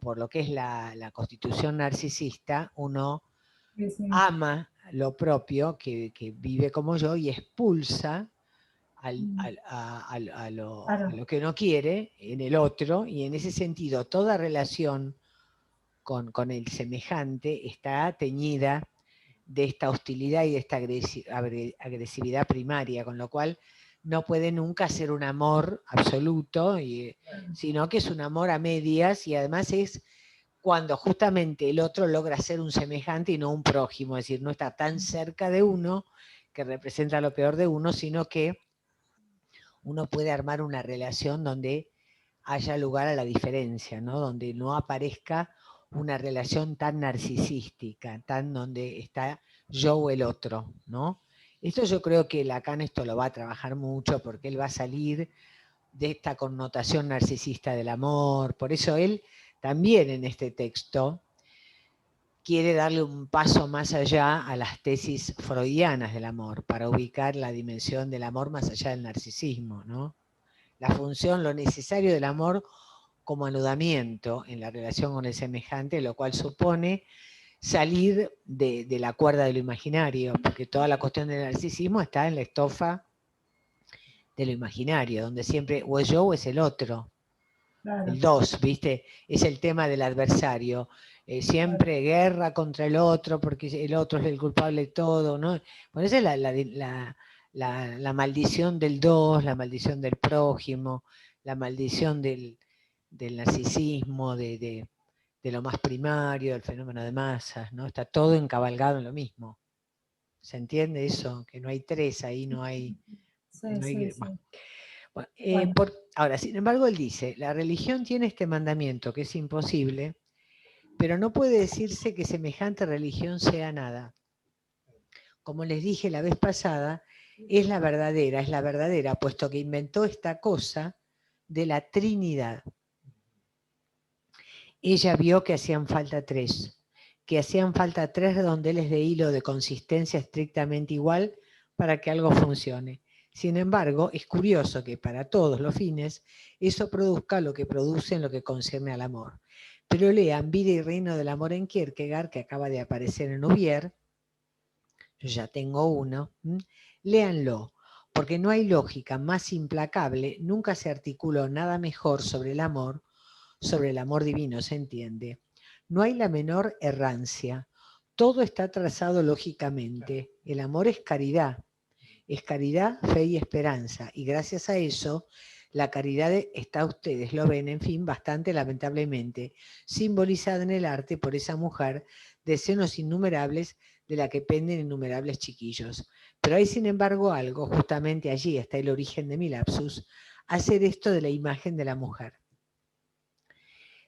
por lo que es la constitución narcisista, uno ama lo propio, que vive como yo, y expulsa a lo que no quiere en el otro, y en ese sentido toda relación con el semejante está teñida de esta hostilidad y de esta agresividad primaria, con lo cual no puede nunca ser un amor absoluto, sino que es un amor a medias, y además es cuando justamente el otro logra ser un semejante y no un prójimo, es decir, no está tan cerca de uno que representa lo peor de uno, sino que uno puede armar una relación donde haya lugar a la diferencia, ¿no? Donde no aparezca una relación tan narcisística, tan donde está yo o el otro, ¿no? Esto yo creo que Lacan esto lo va a trabajar mucho porque él va a salir de esta connotación narcisista del amor, por eso él también en este texto quiere darle un paso más allá a las tesis freudianas del amor, para ubicar la dimensión del amor más allá del narcisismo, ¿no? La función, lo necesario del amor como anudamiento en la relación con el semejante, lo cual supone salir de la cuerda de lo imaginario, porque toda la cuestión del narcisismo está en la estofa de lo imaginario, donde siempre o es yo o es el otro. Claro. El dos, ¿viste? Es el tema del adversario. Siempre guerra contra el otro, porque el otro es el culpable de todo, ¿no? Bueno, esa es la maldición del dos, la maldición del prójimo, la maldición del narcisismo, de lo más primario, del fenómeno de masas, ¿no? Está todo encabalgado en lo mismo. ¿Se entiende eso? Que no hay tres ahí, no hay... Sí, no hay sí. Bueno, ahora, sin embargo, él dice, la religión tiene este mandamiento que es imposible, pero no puede decirse que semejante religión sea nada. Como les dije la vez pasada, es la verdadera, puesto que inventó esta cosa de la Trinidad. Ella vio que hacían falta tres redondeles de hilo de consistencia estrictamente igual para que algo funcione. Sin embargo, es curioso que para todos los fines eso produzca lo que produce en lo que concierne al amor. Pero lean Vida y Reino del Amor en Kierkegaard, que acaba de aparecer en Ubier. Yo ya tengo uno. Léanlo, porque no hay lógica más implacable, nunca se articuló nada mejor sobre el amor divino, se entiende. No hay la menor errancia, todo está trazado lógicamente. El amor es caridad, fe y esperanza, y gracias a eso la caridad está, ustedes lo ven, en fin, bastante lamentablemente, simbolizada en el arte por esa mujer de senos innumerables de la que penden innumerables chiquillos. Pero hay sin embargo algo, justamente allí está el origen de mi lapsus, hacer esto de la imagen de la mujer.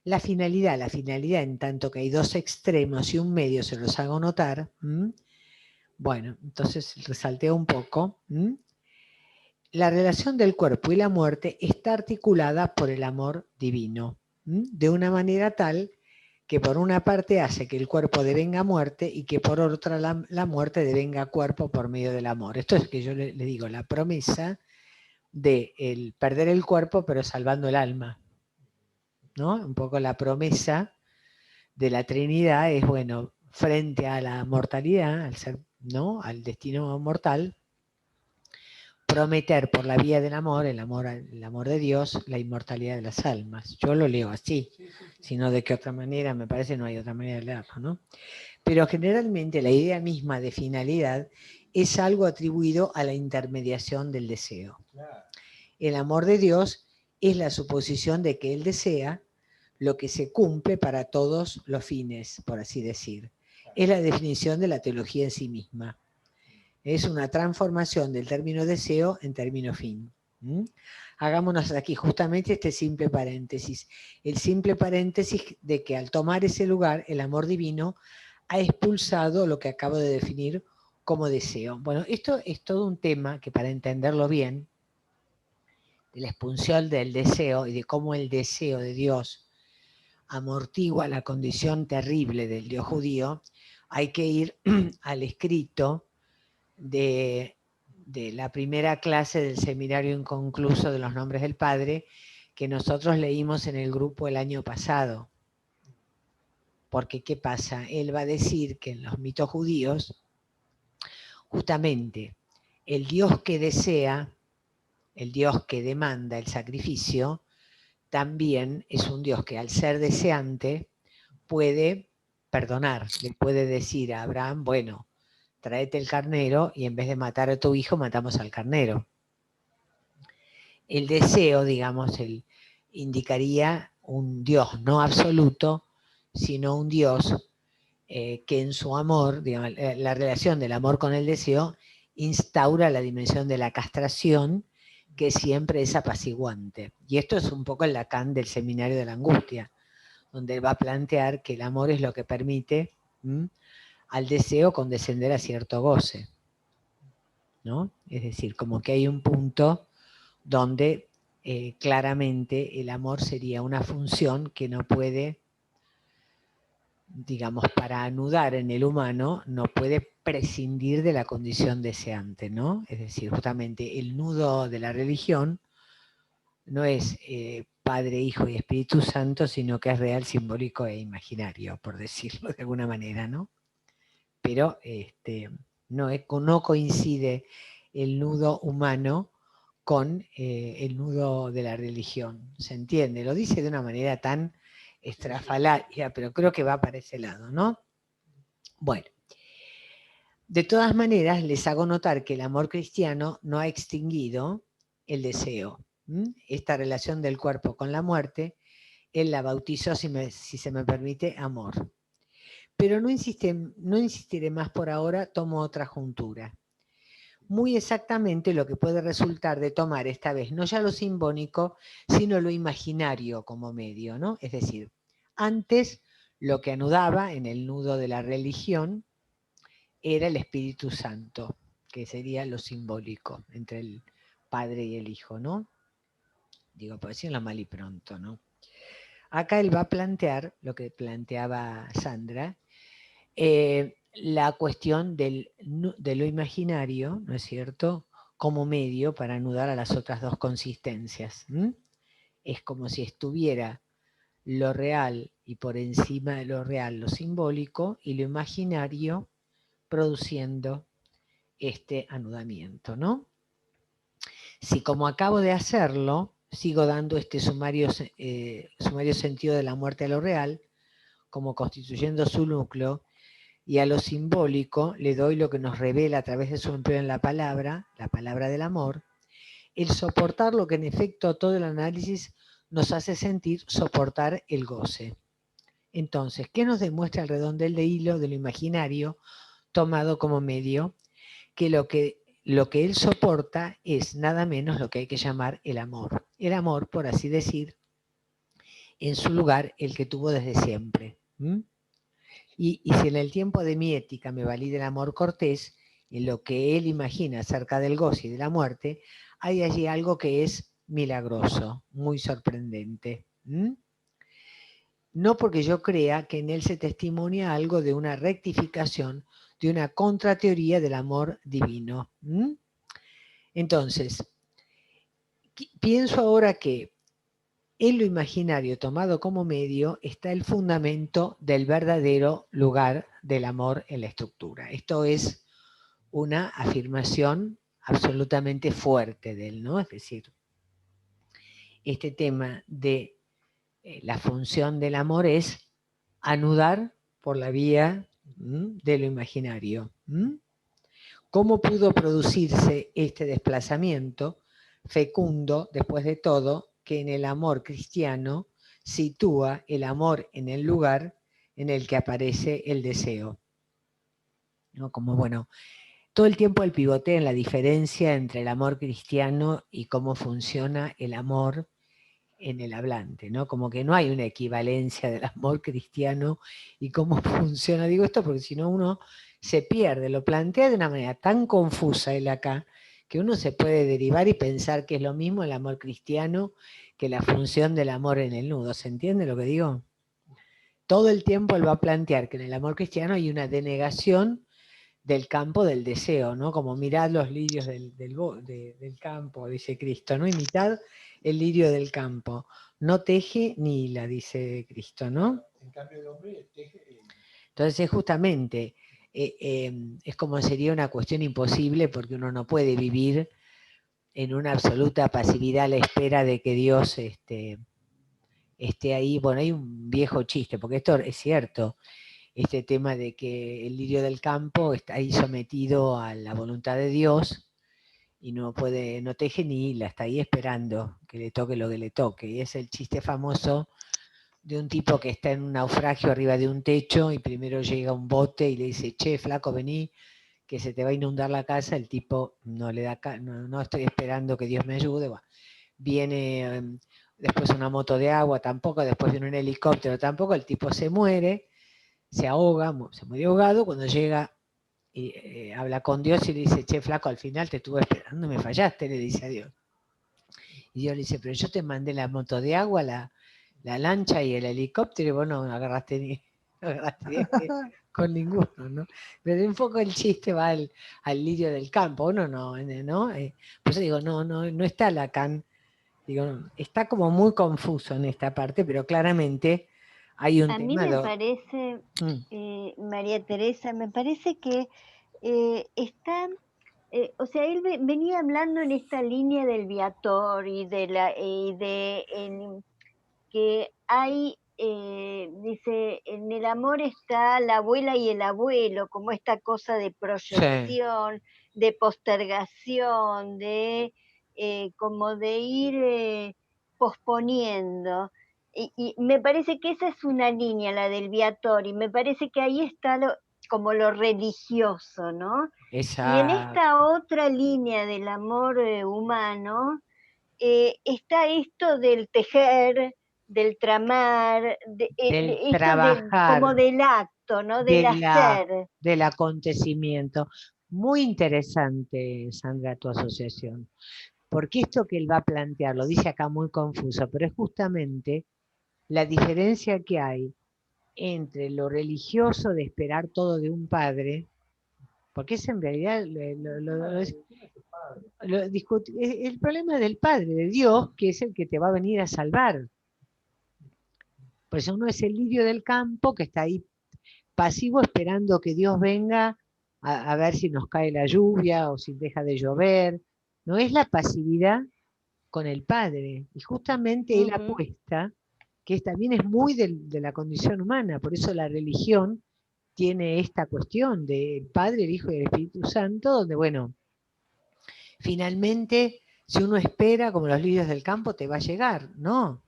La finalidad en tanto que hay dos extremos y un medio, se los hago notar. Bueno, entonces resalteo un poco. La relación del cuerpo y la muerte está articulada por el amor divino, de una manera tal que por una parte hace que el cuerpo devenga muerte y que por otra la muerte devenga cuerpo por medio del amor. Esto es que yo le digo, la promesa de el perder el cuerpo pero salvando el alma, ¿no? Un poco la promesa de la Trinidad es, bueno, frente a la mortalidad, al ser, ¿no?, al destino mortal, prometer por la vía del amor, el amor de Dios, la inmortalidad de las almas. Yo lo leo así, sino de qué otra manera, me parece no hay otra manera de leerlo, ¿no? Pero generalmente la idea misma de finalidad es algo atribuido a la intermediación del deseo. El amor de Dios es la suposición de que Él desea lo que se cumple para todos los fines, por así decir. Es la definición de la teología en sí misma. Es una transformación del término deseo en término fin. Hagámonos aquí justamente este simple paréntesis. El simple paréntesis de que al tomar ese lugar, el amor divino ha expulsado lo que acabo de definir como deseo. Bueno, esto es todo un tema que, para entenderlo bien, de la expulsión del deseo y de cómo el deseo de Dios amortigua la condición terrible del Dios judío, hay que ir al escrito de la primera clase del seminario inconcluso de los nombres del Padre, que nosotros leímos en el grupo el año pasado. Porque, ¿qué pasa? Él va a decir que en los mitos judíos, justamente, el Dios que desea, el Dios que demanda el sacrificio, también es un Dios que al ser deseante puede perdonar, le puede decir a Abraham, bueno, tráete el carnero y en vez de matar a tu hijo, matamos al carnero. El deseo, digamos, indicaría un Dios no absoluto, sino un Dios que en su amor, digamos, la relación del amor con el deseo, instaura la dimensión de la castración, que siempre es apaciguante. Y esto es un poco el Lacan del seminario de la angustia, donde va a plantear que el amor es lo que permite al deseo condescender a cierto goce, ¿no? Es decir, como que hay un punto donde claramente el amor sería una función que no puede, digamos, para anudar en el humano, no puede prescindir de la condición deseante, ¿no? Es decir, justamente el nudo de la religión no es Padre, Hijo y Espíritu Santo, sino que es real, simbólico e imaginario, por decirlo de alguna manera, ¿no? Pero no coincide el nudo humano con el nudo de la religión, ¿se entiende? Lo dice de una manera tan estrafalaria, pero creo que va para ese lado, ¿no? Bueno, de todas maneras les hago notar que el amor cristiano no ha extinguido el deseo. Esta relación del cuerpo con la muerte, él la bautizó, si se me permite, amor. Pero no insistiré más por ahora, tomo otra juntura. muy exactamente lo que puede resultar de tomar esta vez no ya lo simbólico, sino lo imaginario como medio, ¿no? Es decir, antes lo que anudaba en el nudo de la religión era el Espíritu Santo, que sería lo simbólico entre el Padre y el Hijo, ¿no? Digo, por decirlo mal y pronto, ¿no? Acá él va a plantear lo que planteaba Sandra, la cuestión de lo imaginario, ¿no es cierto?, como medio para anudar a las otras dos consistencias. Es como si estuviera lo real y por encima de lo real lo simbólico y lo imaginario produciendo este anudamiento, ¿no? Si como acabo de hacerlo, sigo dando este sumario sentido de la muerte a lo real, como constituyendo su núcleo, y a lo simbólico le doy lo que nos revela a través de su empleo en la palabra del amor, el soportar lo que en efecto todo el análisis nos hace sentir soportar el goce. Entonces, ¿qué nos demuestra el redondel de hilo de lo imaginario tomado como medio? Que lo que él soporta es nada menos lo que hay que llamar el amor. El amor, por así decir, en su lugar, el que tuvo desde siempre. Y si en el tiempo de mi ética me valida el amor cortés, en lo que él imagina acerca del goce y de la muerte, hay allí algo que es milagroso, muy sorprendente. No porque yo crea que en él se testimonia algo de una rectificación, de una contrateoría del amor divino. Entonces, pienso ahora que en lo imaginario tomado como medio está el fundamento del verdadero lugar del amor en la estructura. Esto es una afirmación absolutamente fuerte de él, ¿no? Es decir, este tema de la función del amor es anudar por la vía de lo imaginario. ¿Cómo pudo producirse este desplazamiento fecundo, después de todo, que en el amor cristiano sitúa el amor en el lugar en el que aparece el deseo? ¿No? Como, bueno, todo el tiempo él pivotea en la diferencia entre el amor cristiano y cómo funciona el amor en el hablante, ¿no? Como que no hay una equivalencia del amor cristiano y cómo funciona. Digo esto porque si no uno se pierde, lo plantea de una manera tan confusa él acá, que uno se puede derivar y pensar que es lo mismo el amor cristiano que la función del amor en el nudo. ¿Se entiende lo que digo? Todo el tiempo él va a plantear que en el amor cristiano hay una denegación del campo del deseo, ¿no? Como mirad los lirios del campo, dice Cristo, ¿no? Imitad el lirio del campo. No teje ni hila, dice Cristo, ¿no? En cambio el hombre teje. Entonces justamente es como sería una cuestión imposible porque uno no puede vivir en una absoluta pasividad a la espera de que Dios esté ahí. Bueno, hay un viejo chiste, porque esto es cierto, este tema de que el lirio del campo está ahí sometido a la voluntad de Dios y no teje ni hila, está ahí esperando que le toque lo que le toque. Y es el chiste famoso de un tipo que está en un naufragio arriba de un techo y primero llega un bote y le dice, che, flaco, vení, que se te va a inundar la casa. El tipo no le da, no estoy esperando que Dios me ayude. Bueno, viene después una moto de agua, tampoco, después viene un helicóptero, tampoco, el tipo se muere, se ahoga, se murió ahogado. Cuando llega y habla con Dios y le dice, che, flaco, al final te estuve esperando, me fallaste, le dice a Dios. Y Dios le dice, pero yo te mandé la moto de agua, la lancha y el helicóptero, y vos no agarraste viaje con ninguno, ¿no? Pero un poco el chiste va al lirio del campo, uno no. Por eso digo, no está Lacan, digo, está como muy confuso en esta parte, pero claramente hay un tema. A mí me parece, María Teresa, me parece que está, o sea, él venía hablando en esta línea del viator y que hay, dice, en el amor está la abuela y el abuelo, como esta cosa de proyección, de postergación, de como de ir posponiendo. Y me parece que esa es una línea, la del viator, y me parece que ahí está como lo religioso, ¿no? Y en Exacto. esta otra línea del amor humano está esto del tejer, del tramar, Del esto como trabajar, del acto, ¿no? Del hacer. del acontecimiento. Muy interesante, Sandra, tu asociación. Porque esto que él va a plantear, lo dice acá muy confuso, pero es justamente la diferencia que hay entre lo religioso de esperar todo de un padre, porque es en realidad el problema del Padre, de Dios, que es el que te va a venir a salvar. Por eso uno es el lirio del campo que está ahí pasivo esperando que Dios venga a ver si nos cae la lluvia o si deja de llover. No es la pasividad con el Padre. Y justamente él apuesta que también es muy de la condición humana. Por eso la religión tiene esta cuestión del Padre, el Hijo y el Espíritu Santo, donde, bueno, finalmente, si uno espera, como los lirios del campo, te va a llegar, ¿no?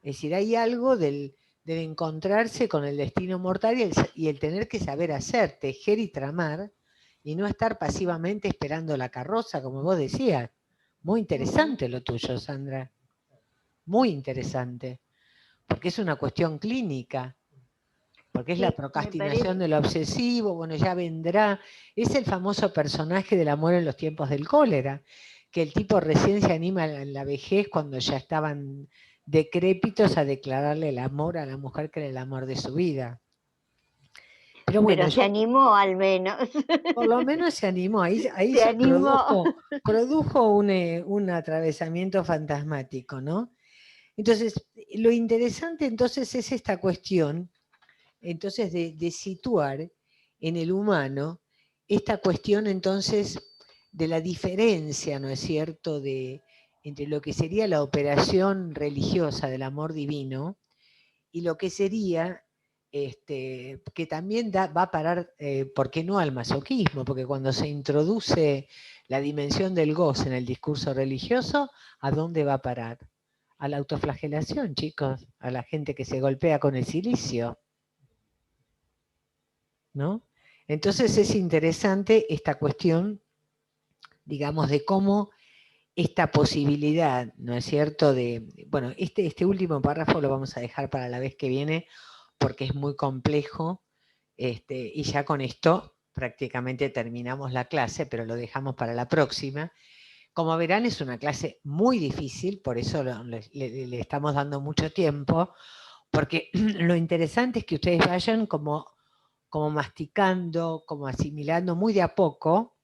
Es decir, hay algo del encontrarse con el destino mortal y el tener que saber hacer, tejer y tramar, y no estar pasivamente esperando la carroza, como vos decías. Muy interesante lo tuyo, Sandra. Muy interesante. Porque es una cuestión clínica. Porque es la procrastinación de lo obsesivo, bueno, ya vendrá. Es el famoso personaje del amor en los tiempos del cólera, que el tipo recién se anima en la vejez cuando ya estaban decrépitos a declararle el amor a la mujer que era el amor de su vida. Pero bueno, pero se animó al menos. Por lo menos se animó, ahí se animó. Produjo un atravesamiento fantasmático, ¿no? Entonces, lo interesante entonces es esta cuestión, entonces de situar en el humano esta cuestión entonces de la diferencia, ¿no es cierto?, entre lo que sería la operación religiosa del amor divino y lo que sería, que también va a parar, ¿por qué no?, al masoquismo, porque cuando se introduce la dimensión del goce en el discurso religioso, ¿a dónde va a parar? A la autoflagelación, chicos, a la gente que se golpea con el silicio, ¿no? Entonces es interesante esta cuestión, digamos, de cómo esta posibilidad, ¿no es cierto?, bueno, este último párrafo lo vamos a dejar para la vez que viene porque es muy complejo, y ya con esto prácticamente terminamos la clase, pero lo dejamos para la próxima. Como verán, es una clase muy difícil, por eso le estamos dando mucho tiempo, porque lo interesante es que ustedes vayan como masticando, como asimilando muy de a poco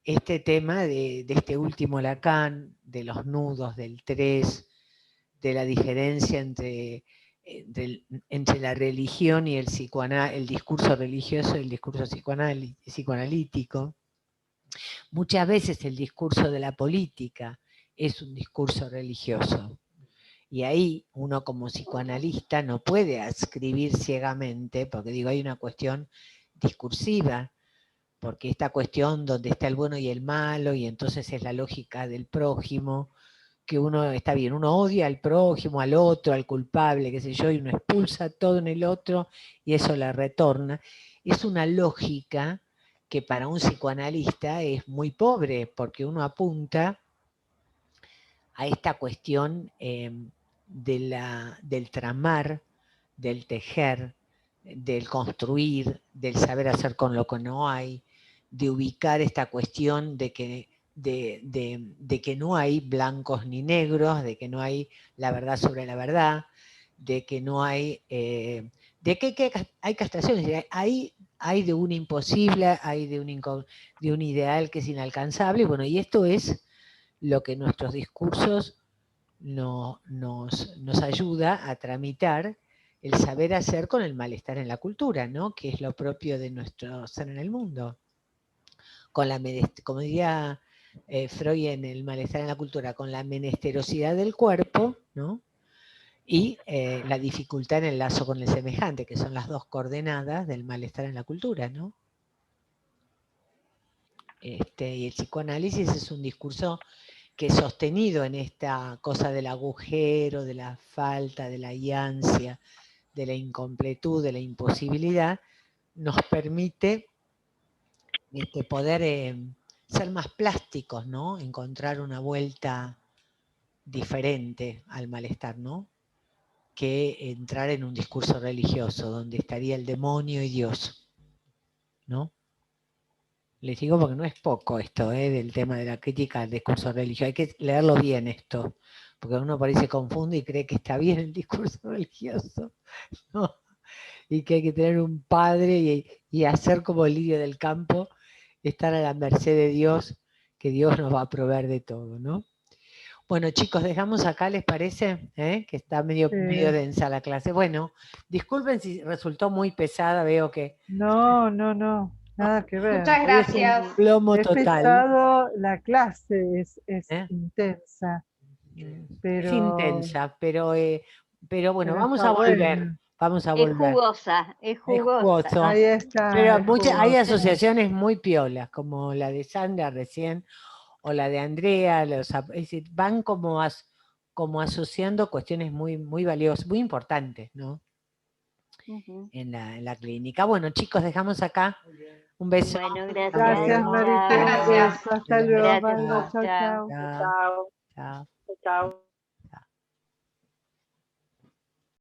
este tema de este último Lacan, de los nudos, del 3, de la diferencia entre la religión y el discurso religioso y el discurso psicoanalítico. Muchas veces el discurso de la política es un discurso religioso. Y ahí uno como psicoanalista no puede adscribir ciegamente, porque digo, hay una cuestión discursiva, porque esta cuestión donde está el bueno y el malo, y entonces es la lógica del prójimo, que uno, está bien, uno odia al prójimo, al otro, al culpable, qué sé yo, y uno expulsa todo en el otro, y eso la retorna. Es una lógica que para un psicoanalista es muy pobre, porque uno apunta a esta cuestión del tramar, del tejer, del construir, del saber hacer con lo que no hay, de ubicar esta cuestión de que no hay blancos ni negros, de que no hay la verdad sobre la verdad, de que no hay, de que hay castraciones, hay de un imposible, hay de un ideal que es inalcanzable, bueno, y esto es lo que nuestros discursos nos ayuda a tramitar el saber hacer con el malestar en la cultura, ¿no?, que es lo propio de nuestro ser en el mundo. Con como diría Freud en el malestar en la cultura, con la menesterosidad del cuerpo, ¿no?, y la dificultad en el lazo con el semejante, que son las dos coordenadas del malestar en la cultura, ¿no? Y el psicoanálisis es un discurso que sostenido en esta cosa del agujero, de la falta, de la ansia, de la incompletud, de la imposibilidad, nos permite poder ser más plásticos, ¿no? Encontrar una vuelta diferente al malestar, ¿no? Que entrar en un discurso religioso donde estaría el demonio y Dios, ¿no? Les digo porque no es poco esto, del tema de la crítica al discurso religioso. Hay que leerlo bien esto, porque uno por ahí se confunde y cree que está bien el discurso religioso, ¿no? Y que hay que tener un padre y hacer como el lirio del campo, estar a la merced de Dios, que Dios nos va a proveer de todo, ¿no? Bueno, chicos, dejamos acá, ¿les parece? Que está medio densa la clase. Bueno, disculpen si resultó muy pesada, veo que... No, nada que ver. Muchas gracias. Es un plomo Es total. pesado, la clase es intensa. Es intensa, pero bueno, vamos está a volver. bueno. Vamos a Es volver. jugosa, es Es jugosa. jugoso. Ahí está. Pero es jugoso. hay asociaciones muy piolas, como la de Sandra recién, o la de Andrea, es decir, van como asociando cuestiones muy, muy valiosas, muy importantes, ¿no? En la clínica. Bueno, chicos, dejamos acá. Un beso. Bueno, gracias. Gracias, Marita. Gracias. Hasta luego, Gracias, Osvaldo. Chao, chao. chao. Chao. Chao. Chao.